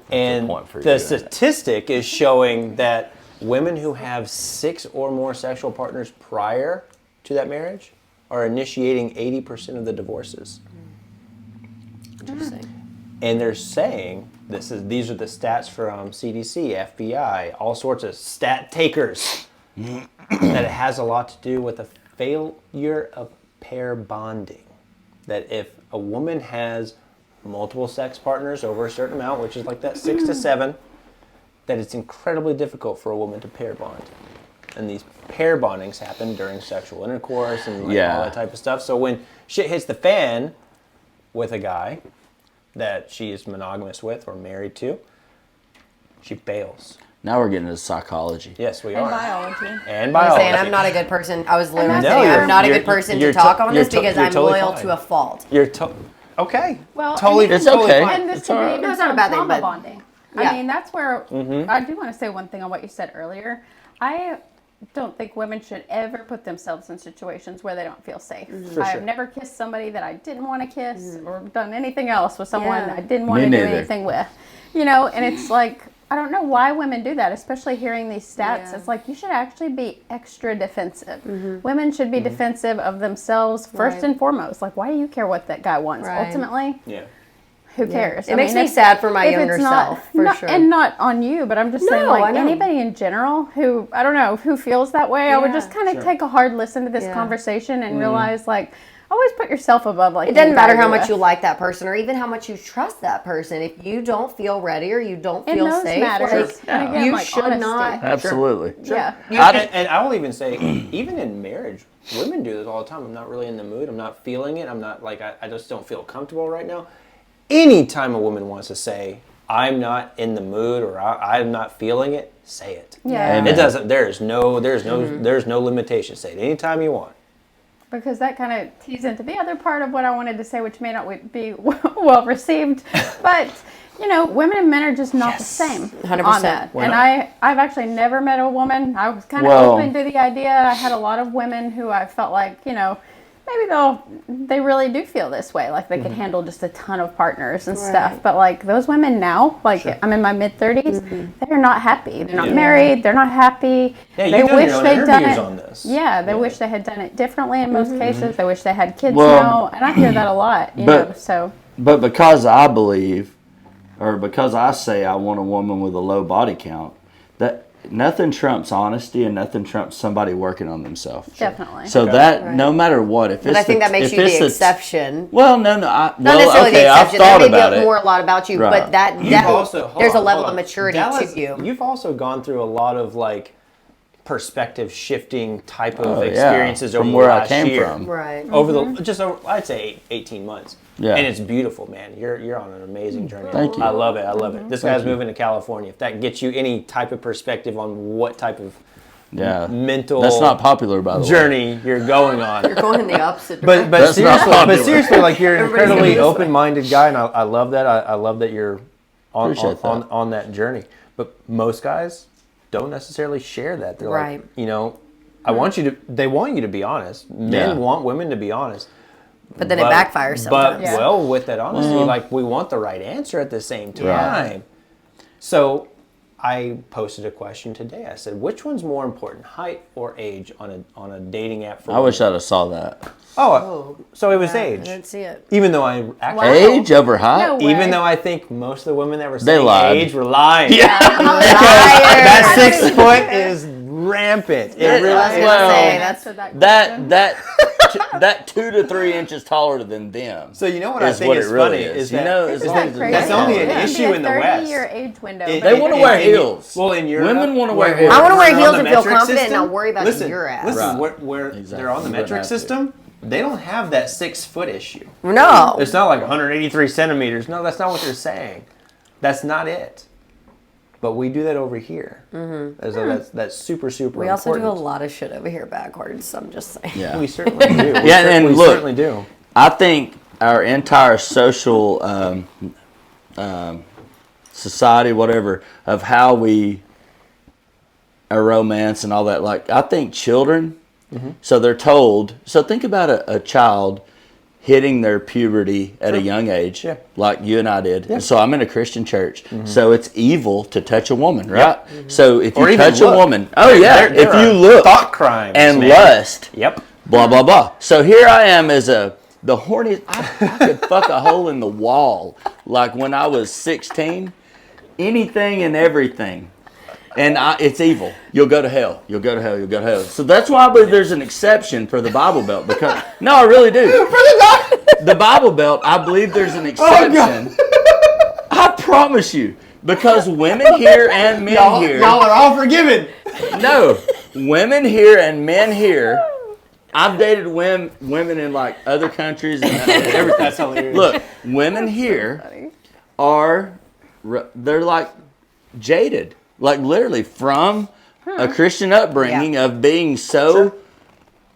And point for you, the isn't it? statistic is showing that women who have 6 or more sexual partners prior to that marriage are initiating 80% of the divorces. Interesting. And they're saying these are the stats from CDC, FBI, all sorts of stat takers, that it has a lot to do with a failure of pair bonding. That if a woman has multiple sex partners over a certain amount, which is like that 6 to 7, that it's incredibly difficult for a woman to pair bond. And these pair bondings happen during sexual intercourse and all that type of stuff. So when shit hits the fan with a guy that she is monogamous with or married to, she bails. Now we're getting into psychology. Yes, we And are. biology. And I'm biology. saying I'm not a good person. I was literally No, saying I'm you're- not a you're- good person you're to talk to- on you're this to- because you're I'm totally loyal fine. to a fault. You're okay. Well, Totally, It's totally okay. fine. And this It's could all be right. even No, it's not a some bad thing, trauma but- bonding. Yeah. I mean, that's where I do want to say one thing on what you said earlier. I don't think women should ever put themselves in situations where they don't feel safe. For I sure. have never kissed somebody that I didn't want to kiss or done anything else with someone Yeah. I didn't want Me to do neither. anything with. You know, and it's like, I don't know why women do that, especially hearing these stats. Yeah. It's like you should actually be extra defensive. Women should be defensive of themselves first Right. and foremost. Like, why do you care what that guy wants? Right. Ultimately, Yeah. who cares? It makes me sad for my if younger it's not- self, for not- sure. And not on you, but I'm just saying, No, I like know. anybody in general who, I don't know, who feels that way, I would Yeah. just kind of Sure. take a hard listen to this Yeah. conversation and realize, like, always put yourself above, like, It doesn't matter how anybody much you with. like that person or even how much you trust that person. If you don't feel ready or you don't And feel those safe, matters. like, And again, you like, should honesty. not. Absolutely. Yeah. And I will even say, even in marriage, women do this all the time. I'm not really in the mood. I'm not feeling it. I'm not like, I just don't feel comfortable right now. Anytime a woman wants to say, I'm not in the mood or I'm not feeling it, say it. Yeah. Amen. It doesn't, there's no limitation. Say it anytime you want. Because that kind of tees into the other part of what I wanted to say, which may not be well received, but you know, women and men are just not the same 100%. on that. We're And not. I've actually never met a woman. I was kind of Well- open to the idea. I had a lot of women who I felt like, you know, maybe they really do feel this way, like they could handle just a ton of partners and stuff. But like those women now, like I'm in my mid 30s, they're not happy. They're not Yeah. married. They're not happy. Yeah, they you've done your own they'd done interviews it. on this. Yeah, they wish they had done it differently in most cases. They wish they had kids Well, now, and I hear that a lot. You but- know, so But because I believe, or because I say I want a woman with a low body count, that nothing trumps honesty and nothing trumps somebody working on themselves. definitely. So that no matter what, if But it's I think that makes if you it's the exception. Well, no. Not necessarily Okay, the I've exception. thought There may about be it. more a lot about you, Right. but that You've definitely also, hold there's a on, level hold of on. maturity Dallas, to you. You've also gone through a lot of like perspective shifting type of Oh, yeah. experiences From over where the I last came year. from. Right. Over I'd say 18 months. Yeah. And it's beautiful, man. You're on an amazing journey. Thank you. I love it. I love it. This Thank guy's you. moving to California. If that gets you any type of perspective on what type of Yeah. mental That's not popular, by the way. journey you're going on. You're going in the opposite But That's not popular. seriously, like you're an Everybody's incredibly going this way. open-minded guy, and I love that. I love that you're Appreciate that. on that journey. But most guys don't necessarily share that. They're Right. like, you know, they want you to be honest. Men Yeah. want women to be honest. But then it backfires sometimes. But, well, with that honesty, like, we want the right answer at the same time. Yeah. So I posted a question today. I said, which one's more important, height or age on a dating app? I wish I'd have saw that. So it was I age. didn't see it. Even though I actually... Age over height? No way. Even though I think most of the women that were They saying lied. age were lying. Yeah. That 6 foot is rampant. It really I was is. gonna say, Answer that question. That 2 to 3 inches taller than them. So you know what I is think what is it really funny is. that, You know, Isn't as that long as crazy? that's only an It could issue be in the a West. 30-year age window. They wanna wear heels. Well, in Europe, Women wanna wear where- heels. I want to wear where heels they're on and the feel metric confident and system- not worry about listen, your ass. Listen, Right. where Exactly. they're on the You wouldn't metric have to. system, they don't have that 6 foot issue. No. It's not like 183 centimeters. No, that's not what they're saying. That's not it. But we do that over here. That's super, super We also do a important. lot of shit over here backwards, so I'm just saying. Yeah. We certainly do. And we look, certainly do. I think our entire social society, whatever, of how we romance and all that, like, I think children, so they're told, so think about a child hitting their puberty at a young age, Yeah. like you and I did. Yeah. So I'm in a Christian church, so it's evil to touch a woman, right? So if Or you even touch look. a woman, if you are look thought crimes and man. lust, Yep. blah blah blah. So here I am as the horny. I could fuck a hole in the wall like when I was 16. Anything and everything, and it's evil. You'll go to hell. You'll go to hell. You'll go to hell. So that's why I believe there's an exception for the Bible Belt, because no, I really do. The Bible Belt, I believe there's an exception. I promise you, because women here and men here. Y'all are all forgiven. No, women here and men here. I've dated women in like other countries and everything. That's hilarious. Look, women here they're like jaded, like literally from a Christian upbringing of being so,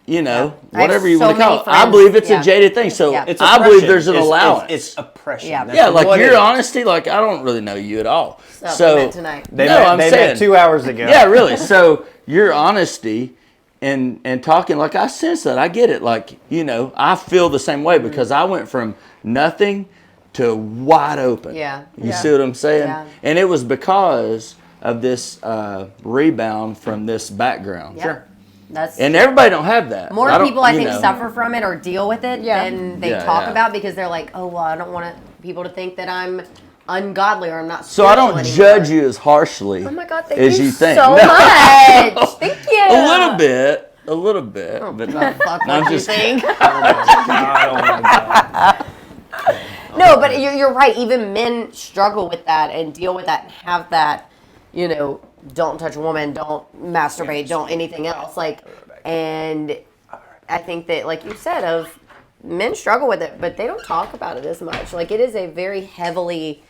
you know, I have whatever you so want to call many it. I friends, believe it's yeah. a jaded thing. So Yeah. It's I believe there's an oppression. allowance. It's oppression. Yeah. That's Yeah, like what it your is. honesty, like I don't really know you at all. So, So we met tonight. They No, met, I'm they saying- met 2 hours ago. yeah, really. So your honesty and talking, like I sense that. I get it. Like, you know, I feel the same way because I went from nothing to wide open. Yeah. You see what I'm saying? Yeah. And it was because of this rebound from this background. Yeah. That's And everybody don't have that. more don't- people I you think know. suffer from it or deal with it Yeah. than they Yeah, talk yeah. about, because they're like, oh well, I don't want people to think that I'm ungodly or I'm not. So I don't spiritual judge anymore. you as harshly Oh my god, thank as you you think. so No. much. Thank you. A little bit. But Fuck No, I'm what you just- think. God, oh my God. No, but you're right. Even men struggle with that and deal with that and have that, you know, don't touch a woman, don't masturbate, don't anything else. Like, and I think that, like you said, of men struggle with it, but they don't talk about it as much. Like, it is a very heavily,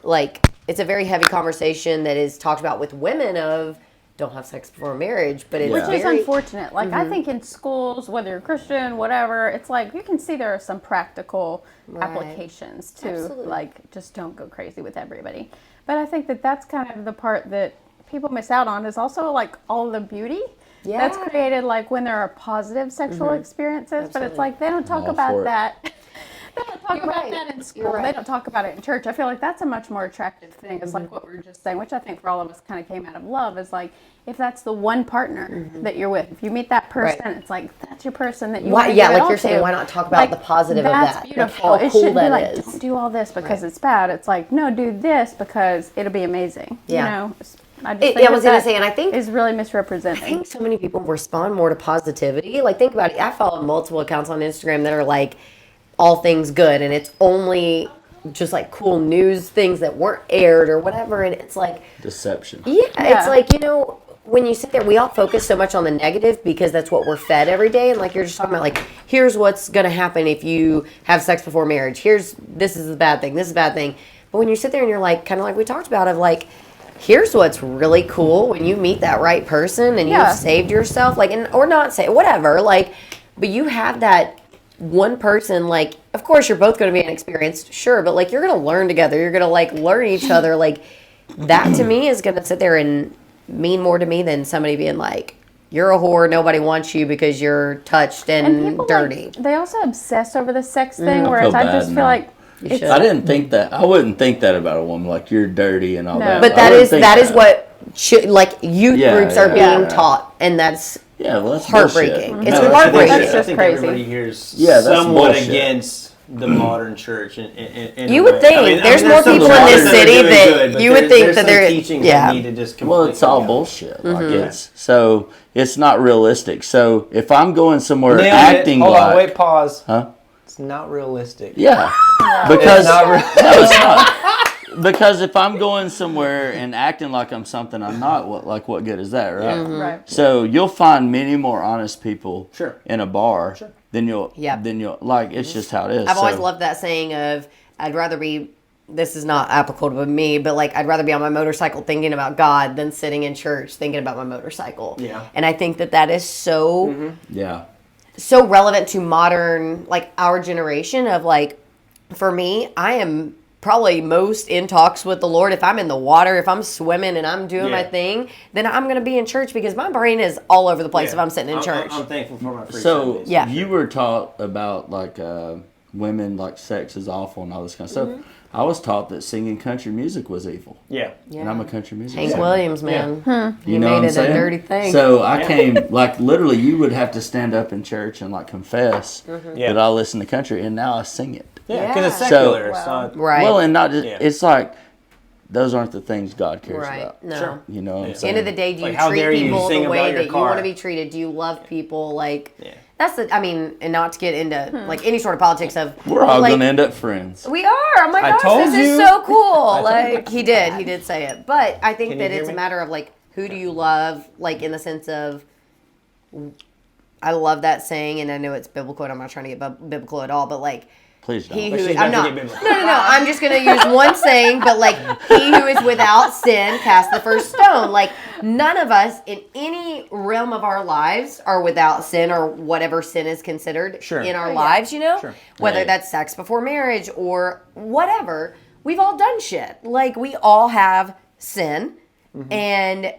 like, it's a very heavy conversation that is talked about with women of don't have sex before marriage, but it's Yeah. Which is very, unfortunate. Like, I think in schools, whether you're Christian, whatever, it's like you can see there are some practical applications to, Absolutely. like, just don't go crazy with everybody. But I think that that's kind of the part that people miss out on, is also, like, all the beauty that's Yeah. created, like, when there are positive sexual experiences. But it's Absolutely. like they don't talk all for about it. that. They don't talk You're about right. that in school. You're right. They don't talk about it in church. I feel like that's a much more attractive thing. It's like what we were just saying, which I think for all of us kind of came out of love, is like if that's the one partner that you're with, if you meet that person, Right. it's like that's your person that you Why- want to yeah, give it like all you're saying, to. why not talk about the positive of that's that? Like, beautiful. how It cool shouldn't be that like, is. don't do all this because Right. it's bad. It's like, no, do this because it'll be amazing. Yeah. You know, I just I think was gonna that say, and I think is really I misrepresenting. think so many people respond more to positivity. Like, think about it. I follow multiple accounts on Instagram that are like all things good, and it's only just like cool news, things that weren't aired or whatever. And it's like, Deception. yeah, Yeah. it's like, you know, when you sit there, we all focus so much on the negative because that's what we're fed every day. And like you're just talking about, like, here's what's gonna happen if you have sex before marriage. This is the bad thing. This is a bad thing. But when you sit there and you're like, kind of like we talked about, of like, here's what's really cool when you meet that right person and Yeah. you've saved yourself, like, and or not say whatever, like, but you have that one person, like, of course you're both going to be inexperienced, sure, but like you're going to learn together, you're going to like learn each other, like that to me is going to sit there and mean more to me than somebody being like, you're a whore. Nobody wants you because you're touched and people, dirty. like, they also obsess over the sex thing, whereas feel I bad just feel now. like You it's should. I didn't think that. I wouldn't think that about a woman. Like, you're dirty and all No. that. But I that wouldn't is think that is what youth Yeah, groups are yeah, being yeah. taught, and that's Yeah, well, that's heartbreaking. bullshit. It's No, heartbreaking. That's just I think crazy. everybody here's Yeah, that's somewhat bullshit. against the modern church. In You a would way. think. There's more some people in this modern that are city doing that good, but you would think there's that some they're- teachings yeah. that need to just Well, it's all completely go. bullshit. Like it's not realistic. So if I'm going somewhere Nailed it. acting Hold like, on, wait, pause. huh? It's not realistic. Yeah, because It's not no, it's not. Because if I'm going somewhere and acting like I'm something I'm not, what good is that, right? right. So you'll find many more honest people Sure. in a bar than you'll Yep. like. It's just how it is. I've always So- loved that saying of I'd rather be. This is not applicable to me, but like I'd rather be on my motorcycle thinking about God than sitting in church thinking about my motorcycle. Yeah. And I think that is so Yeah. so relevant to modern, like our generation of like, for me, I am probably most in talks with the Lord. If I'm in the water, if I'm swimming and I'm doing my Yeah. thing, then I'm going to be in church because my brain is all over the place Yeah. if I'm sitting in church. I'm thankful for my free So Sundays. Yeah. you were taught about like women, like sex is awful and all this kind of stuff. I was taught that singing country music was evil. Yeah. Yeah. And I'm a country music Hank singer. Williams, man. He You know made what I'm it saying? a dirty thing. So I came, like literally you would have to stand up in church and like confess Yeah. that I listen to country, and now I sing it. Yeah, because it's Yeah. secular. So- It's not. right. Well, and not just, Yeah. it's like, those aren't the things God cares right. about. No. Sure. You know what I'm Yeah. At the saying? end of the day, do you Like, how treat dare you people sing the way about your that you car? want to be treated? Do you love people like? Yeah. That's the. I mean, and not to get into like any sort of politics of. We're all like, going to end up friends. We are. Oh my I gosh, told this is you. so cool. Like he did say it. But I think Can that you hear it's a me? matter of like who do you love? Like in the sense of. I love that saying, and I know it's biblical. And I'm not trying to get biblical at all, but like. Please don't. He But who she's I'm about not. to No, get no, biblical. no. I'm just gonna use one saying, but like he who is without sin cast the first stone. Like none of us in any realm of our lives are without sin or whatever sin is considered Sure. in our Oh, yeah. lives. You know, Sure. whether Right. that's sex before marriage or whatever. We've all done shit. Like we all have sin, and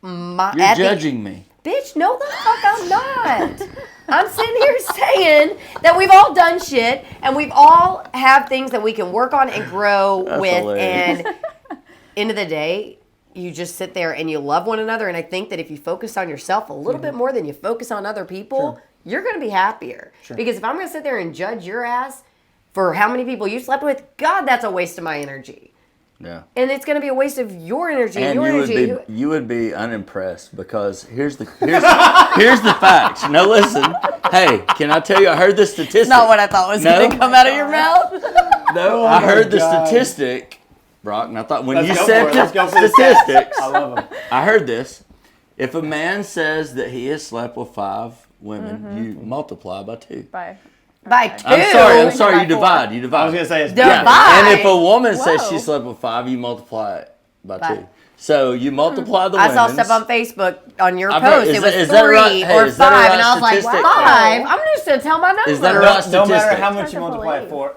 You're at the- judging me. Bitch, no the fuck I'm not. I'm sitting here saying that we've all done shit and we've all have things that we can work on and grow That's with. hilarious. And end of the day, you just sit there and you love one another. And I think that if you focus on yourself a little bit more than you focus on other people, you're going to be happier. Because if I'm going to sit there and judge your ass for how many people you slept with, God, that's a waste of my energy. Yeah. And it's going to be a waste of your energy and And your energy. you would be unimpressed because here's the facts. No, listen. Hey, can I tell you? I heard this statistic. Not what I thought was No. going to come out of your mouth. No, Oh I my heard the God. statistic, Brock, and I thought when Let's you go said for it. Let's go for the the stats. statistics, I love them. I heard this. If a man says that he has slept with 5 women, you multiply by 2. By By 2. I'm sorry. You By 4. divide. You divide. I was gonna say it's Divide. And if a woman says Whoa. she slept with 5, you multiply it by By- 2. So you multiply the I women's. saw stuff on Facebook on your I've heard- post. is It that- was is that 3 right? Hey, or is that a 5, right and I was like, statistic? 5. I'm just gonna tell my number. Is that a no, right no matter statistic? how much Hard you to multiply it believe. for,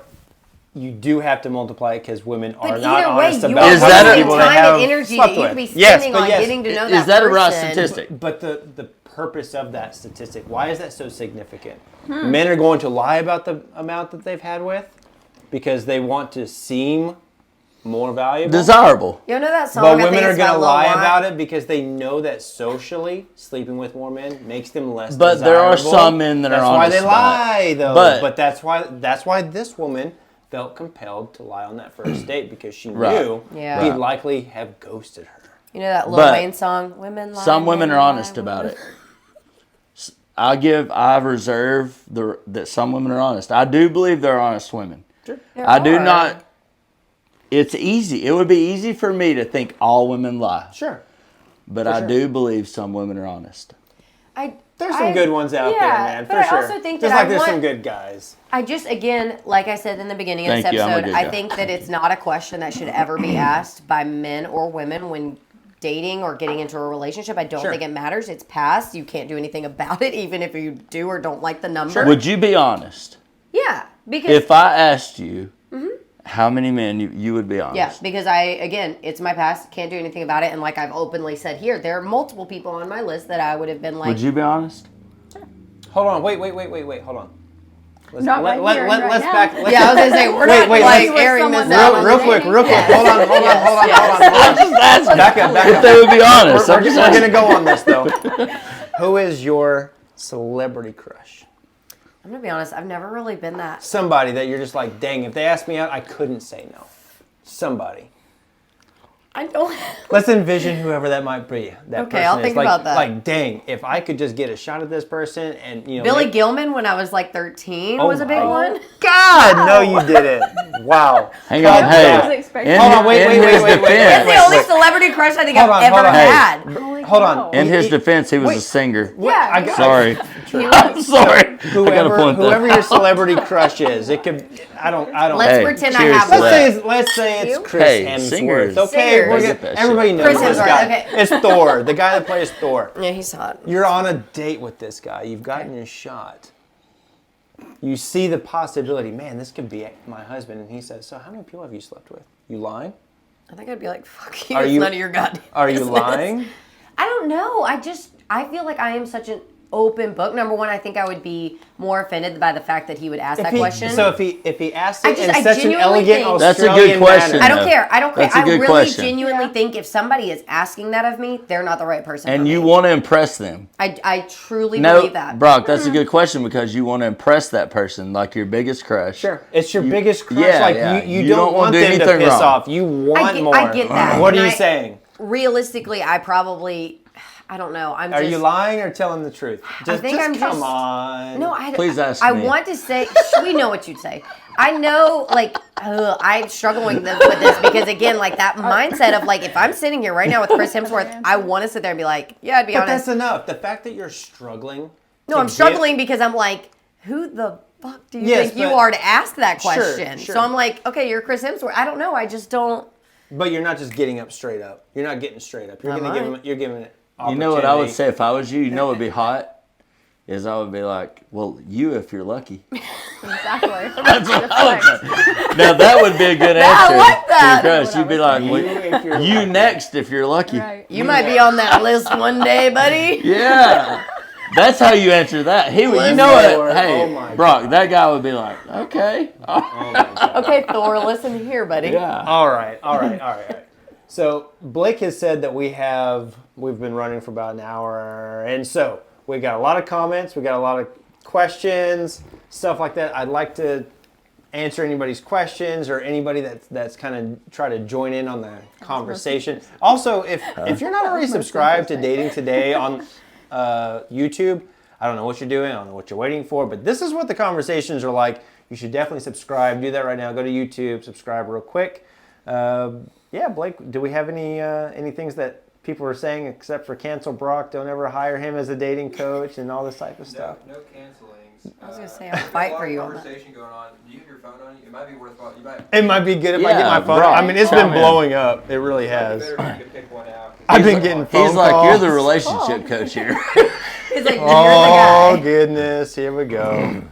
you do have to multiply it because women are But not either way, honest you about are Is how that many a- people they time have and energy slept that you with. could be Yes, spending but on yes, getting to know Is that that a right person. statistic? But the purpose of that statistic, why is that so significant? Men are going to lie about the amount that they've had with because they want to seem more valuable. Desirable. You know that song? But I think women are it's going to by Lil lie Wayne? about it because they know that socially sleeping with more men makes them less But there are desirable. some men that are That's why honest they about lie, it. though. But- But that's why this woman felt compelled to lie on that first date because she Right. knew Yeah. he'd Right. likely have ghosted her. You know that Lil But Wayne song? Women lie. Some women men are lie, honest women- about it. I reserve that some women are honest. I do believe there are honest women. There I do are. not. It's easy. It would be easy for me to think all women lie, Sure. but For I sure. do believe some women are honest. There's some good ones out there, man, for but sure. I also think Just that like I there's want, some good guys. I just, again, like I said in the beginning of Thank this you, I'm a episode, good I guy. think that it's not a question that should ever be asked by men or women when dating or getting into a relationship. I don't Sure. think it matters. It's past. You can't do anything about it, even if you do or don't like the number. Would you be honest Yeah, because if I asked you, How many men you would be honest? Yeah, because it's my past, can't do anything about it, and like I've openly said here, there are multiple people on my list that I would have been like. Would you be honest? Hold on. Wait. Hold on. Let's Not right here and right now. back. Yeah, I was gonna say we're not like airing this out. Real quick. Hold on. Back up. If they would be honest. We're gonna go on this though. Who is your celebrity crush? I'm gonna be honest. I've never really been that. Somebody that you're just like, dang, if they asked me out, I couldn't say no. Somebody. I don't. Let's envision whoever that might be. Okay, I'll think about that. Like, dang, if I could just get a shot at this person and, Billy Gilman, when I was like 13, was a big one. God, no, you didn't. Wow. Hang on, hey. Hold on, wait. That's the only celebrity crush I think I've ever had. Hold on. In his defense, he was a singer. Yeah. Sorry. I'm sorry. Whoever your celebrity crush is, it could. I don't. Let's pretend I have one. Let's say it's Chris Hemsworth. Singers. Okay, everybody knows Chris this Hemsworth, guy. okay. It's Thor, the guy that plays Thor. Yeah, he's hot. You're on a date with this guy. You've gotten your shot. You see the possibility. Man, this could be my husband. And he says, "So, how many people have you slept with? You lying? I think I'd be like, fuck you. It's none of your goddamn Are you business. lying? I don't know. I feel like I am such an open book. Number one, I think I would be more offended by the fact that he would ask that question. So if he asked it in I such an genuinely elegant think- That's a Australian good question. manner. I don't care. That's a I good really question. genuinely think if somebody is asking that of me, they're not the right person. And for you me. want to impress them. I truly No, believe that. Brock, that's a good question because you want to impress that person, like your biggest crush. Sure. It's your biggest crush. yeah, like yeah. You don't want do them to anything piss wrong. off. You want more. I get that. What are And you saying? Realistically, I don't know. Are you lying or telling the truth? Come on. No, Please ask I me. want to say, we know what you'd say. I know, like, I'm struggling with this because, again, like, that mindset of, like, if I'm sitting here right now with Chris Hemsworth, I want to sit there and be like, yeah, I'd be But honest. that's enough. The fact that you're struggling. No, I'm struggling because I'm like, who the fuck do you think you are to ask that question? Sure. So I'm like, okay, you're Chris Hemsworth. I don't know. I just don't. But you're not just getting up straight up. You're not getting straight up. You're You're giving it. You know what I would say if I was you? You know what would be hot? Is I would be like, well, you if you're lucky. Exactly. That's what I would say. Now that would be a good answer. I like that. To your crush. You'd be like, well, you next if you're lucky. Right. You might be on that list one day, buddy. Yeah. That's how you answer that. He would, you know what? Hey, Brock, that guy would be like, okay. Okay, Thor, listen here, buddy. Yeah. All right. So Blake has said that we've been running for about an hour, and so we got a lot of comments, we got a lot of questions, stuff like that. I'd like to answer anybody's questions or anybody that's kind of try to join in on the conversation. Also, if you're not already subscribed to Dating Today on YouTube, I don't know what you're doing, I don't know what you're waiting for, but this is what the conversations are like. You should definitely subscribe. Do that right now. Go to YouTube, subscribe real quick. Yeah, Blake, do we have any things that people are saying except for cancel Brock, don't ever hire him as a dating coach and all this type of stuff? No cancelings. I was going to say, I'll fight for you on that. Conversation going on. Do you have your phone on you? It might be worthwhile. It might be good if I get Yeah, my phone. Brock, I mean, it's been blowing up. It really has. Better if you could pick one out. I've been getting phone He's like, calls. you're the relationship coach here. He's like, you're Oh the guy. goodness, here we go.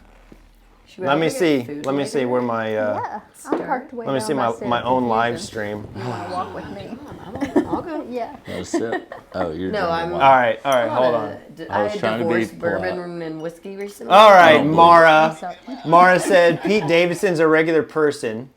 Should we Let me get see. food Let me later? see where my. Yeah, I'm parked way Let me down see by my own live Syracuse, stream. and You want to walk with me? I'll go. Yeah. That's it. Oh, you're No, drinking I'm- wine. All right, hold on. I I was had trying to be divorced bourbon polite. and whiskey recently. All right, Oh, Mara. So- Mara said Pete Davidson's a regular person.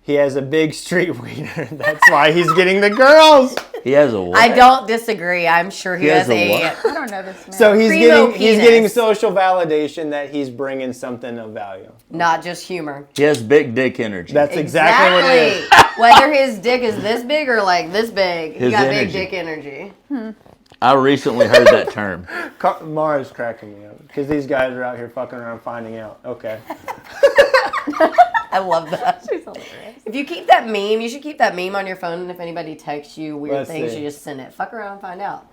He has a big street wiener. That's why he's getting the girls. He has a what? I don't disagree. I'm sure he, He has has a a. what? I don't know this man. So he's Primo getting penis. social validation that he's bringing something of value. Not just humor. He has big dick energy. That's exactly what it is. Whether his dick is this big or like this big, he His got energy. big dick energy. I recently heard that term. Mara's cracking me up because these guys are out here fucking around finding out. Okay. I love that. She's hilarious. If you keep that meme, you should keep that meme on your phone, and if anybody texts you weird Let's things, see. you just send it. Fuck around and find out.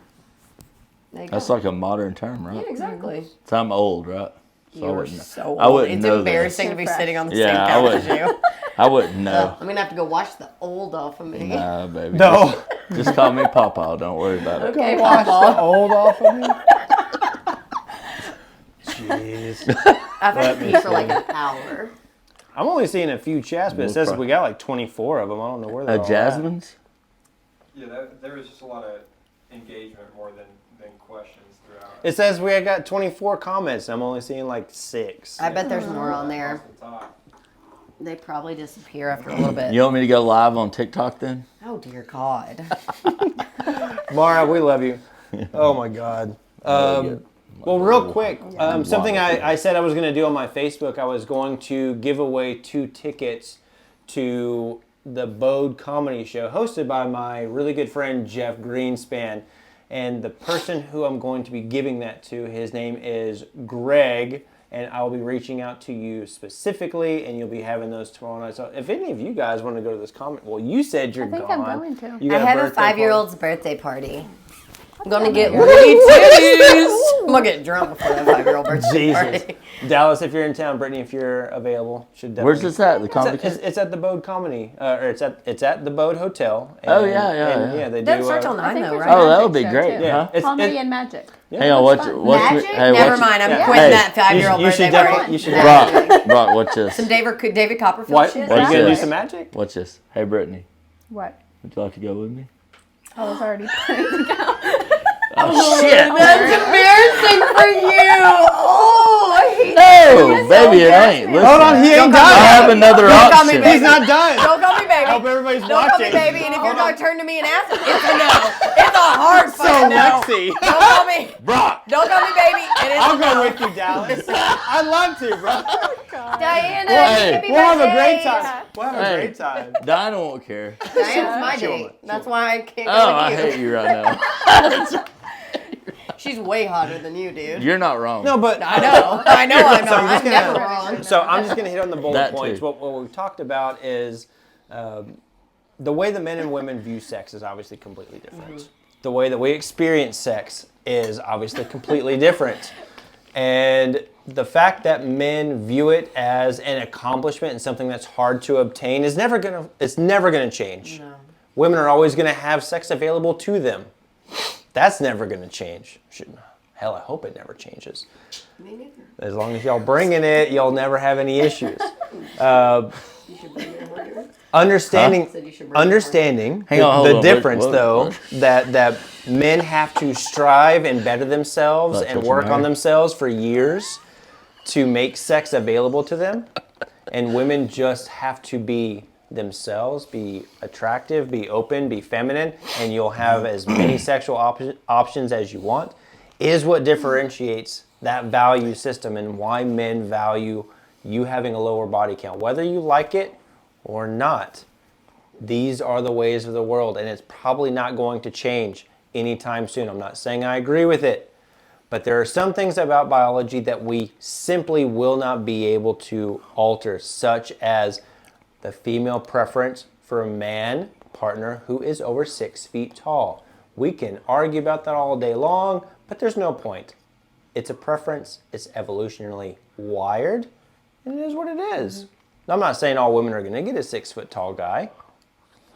There you That's go. like a modern term, right? Yeah, exactly. So I'm old, right? So I You're wouldn't know. so old. I wouldn't It's know embarrassing this. to be Fresh. sitting on the Yeah, same I couch wouldn't. as you. I wouldn't know. I'm gonna have to go wash the old off of me. Nah, baby. No. Just call me Papa. Don't worry about it. Okay, Wash the Papa. old off of me. Jeez. I've had to pee for like an hour. I'm only seeing a few chats, but it says we got like 24 of them. I don't know where they're all at. Jasmine's? Yeah, there was just a lot of engagement more than questions throughout. It says we got 24 comments. I'm only seeing like 6. I bet there's more on there. They probably disappear after a little bit. You want me to go live on TikTok then? Oh, dear God. Mara, we love you. Oh, my God. Well, real quick, something I said I was going to do on my Facebook, I was going to give away 2 tickets to the Bode Comedy Show hosted by my really good friend Jeff Greenspan. And the person who I'm going to be giving that to, his name is Greg. And I will be reaching out to you specifically, and you'll be having those tomorrow night. So if any of you guys want to go to this comment, well, you said you're gone. I think I'm going to. You I got have a birthday 5-year-old's birthday party. I'm going to get Woody titties. I'm going to get drunk before that 5-year-old birthday Jesus. party. Dallas, if you're in town, Brittany, if you're available, should definitely. Where's this at? The comedy? It's at the Bode Comedy, or it's at the Bode Hotel. And, Oh, yeah. They do. Doesn't start till I 9 think though, there's a right? Oh, that would magic be show, great. too. Yeah. Comedy and magic. Hang on, what's Magic? hey, Never mind. I'm quitting Hey, that 5-year-old you should birthday party. definitely. You should. Magic. Brock, watch this. Some David Copperfield What? shit. Are you gonna do this? some magic? Watch this. Hey, Brittany, What? would you like to go with me? I was already putting it down. Oh, shit. That's embarrassing for you. Oh, I hate No, baby, it ain't. Listen, Hold on, he ain't I done. have another Don't call me option. baby. He's not done. Don't call me baby. I hope everybody's Don't call me watching. baby. And if your dog turned to me and asked, it's a no. It's a hard So fucking no. Lexi. Don't call me. Brock. Don't call me baby. It is I'll a go no. with you, Dallas. I'd love to, bro. Diana, Hey, happy We'll have a birthday. great time. We'll have a Hey. great time. Diana won't care. Diana's my Chill. date. That's why I can't Oh, go I with you. hate you right now. She's way hotter than you, dude. You're not wrong. No, but I know I'm not. So I'm just I'm gonna- never wrong. So I'm just going to hit on the bullet That points. too. What we've talked about is the way the men and women view sex is obviously completely different. The way that we experience sex is obviously completely different. And the fact that men view it as an accomplishment and something that's hard to obtain is never gonna change. No. Women are always gonna have sex available to them. That's never gonna change. Hell, I hope it never changes. Me neither. As long as y'all bringing it, y'all never have any issues. You should bring your order. Understanding, Said you should bring understanding Hang on, hold the on. difference, What? though, that men have to strive and better themselves That's and what you work on marry. themselves for years to make sex available to them, and women just have to be themselves, be attractive, be open, be feminine, and you'll have as many sexual options as you want, is what differentiates that value system and why men value you having a lower body count. Whether you like it or not, these are the ways of the world, and it's probably not going to change anytime soon. I'm not saying I agree with it, but there are some things about biology that we simply will not be able to alter, such as the female preference for a man partner who is over 6 feet tall. We can argue about that all day long, but there's no point. It's a preference, it's evolutionarily wired, and it is what it is. I'm not saying all women are going to get a 6 foot tall guy,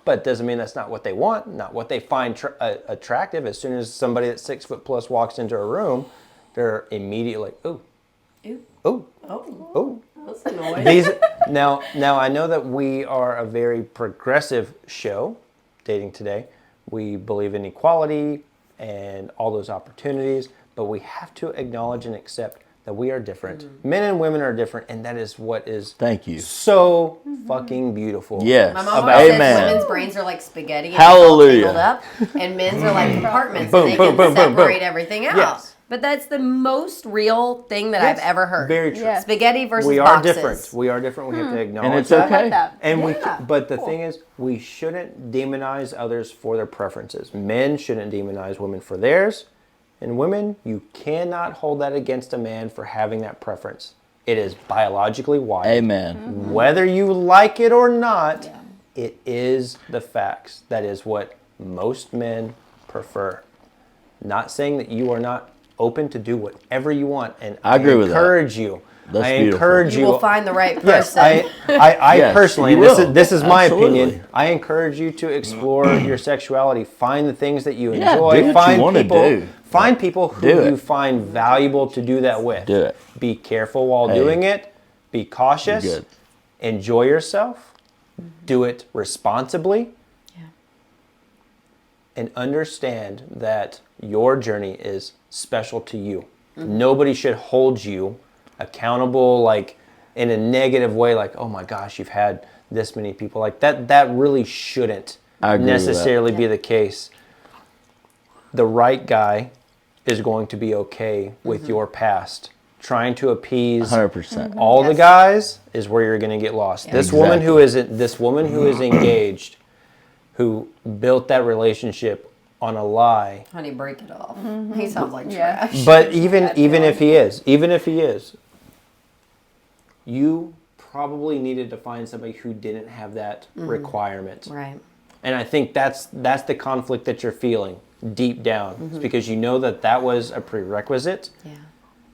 but it doesn't mean that's not what they want, not what they find attractive. As soon as somebody that's 6 foot plus walks into a room, they're immediately, ooh, Ooh. ooh, Oh, ooh. that's annoying. These now I know that we are a very progressive show, Dating Today. We believe in equality and all those opportunities, but we have to acknowledge and accept that we are different. Men and women are different, and that is what is Thank you. so fucking beautiful. Yes. My mom always says Amen. women's brains are like spaghetti and Hallelujah. it's all tangled up, and men's are like compartments Boom, and they boom, can boom, boom, separate boom. everything out. Yes. But that's the most real thing that I've Yes, ever heard. Very true. Yes. Spaghetti versus We are boxes. different. We are different. We have to acknowledge And it's that. I okay. like that. And Yeah. but the thing is, we shouldn't demonize others for their preferences. Men shouldn't demonize women for theirs, and women, you cannot hold that against a man for having that preference. It is biologically wired. Amen. Whether you like it or not, it is the facts. That is what most men prefer. Not saying that you are not open to do whatever you want, and I agree with that. encourage you. That's I beautiful. encourage You will find the right Yes, person. I Yes, personally, you this will. is my Absolutely. opinion. I encourage you to explore your sexuality. Find the things that you Yeah, enjoy. do what you find wanna people. do. Find people who Do it. you find valuable to do that with. Do it. Be careful while Hey. doing it. Be cautious. You're good. enjoy yourself, do it responsibly, and understand that your journey is special to you. Nobody should hold you accountable like in a negative way, like, oh my gosh, you've had this many people. Like that really shouldn't necessarily be the case. The right guy is going to be okay with your past. Trying to appease 100%. all the guys is where you're going to get lost. Yeah. This woman who is engaged, who built that relationship on a lie. Honey, break it off. He sounds like trash. But even if he is, you probably needed to find somebody who didn't have that requirement. Right. And I think that's the conflict that you're feeling deep down. It's because you know that was a prerequisite. Yeah.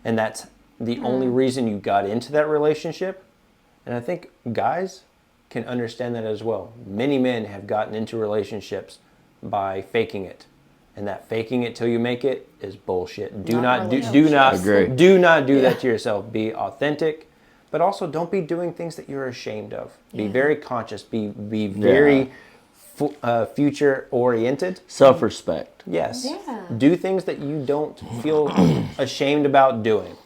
And that's the only reason you got into that relationship. And I think guys can understand that as well. Many men have gotten into relationships by faking it. And that faking it till you make it is bullshit. Do not do that to yourself. Be authentic, but also don't be doing things that you're ashamed of. Be very conscious. Be very future oriented. Self-respect. Yes. Yeah. Do things that you don't feel ashamed about doing.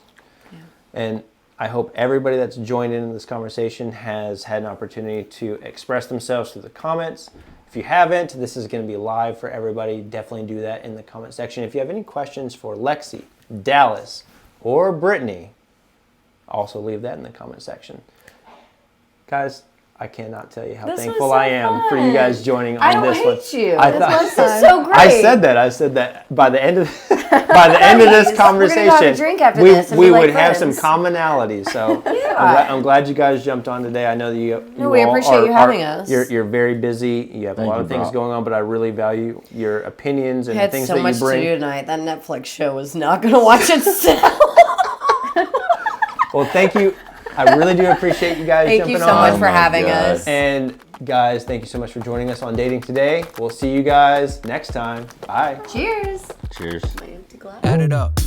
Yeah. And I hope everybody that's joined in this conversation has had an opportunity to express themselves through the comments. If you haven't, this is going to be live for everybody. Definitely do that in the comment section. If you have any questions for Lexi, Dallas, or Brittany, also leave that in the comment section. Guys, I cannot tell you how thankful I am for you guys joining on this one. I hate you. This is so great. I said that by the end of this conversation, we're gonna have a drink after this and we be like would have some friends. commonalities. So I'm glad you guys jumped on today. I know that we appreciate you having us. You're very busy. You have a lot of things going on, but I really value your opinions and the things that you bring. I had so much to do tonight. That Netflix show is not going to watch itself. Well, thank you. I really do appreciate you guys jumping on. Thank you so much for having us. And guys, thank you so much for joining us on Dating Today. We'll see you guys next time. Bye. Cheers. Cheers. My empty glass. Add it up.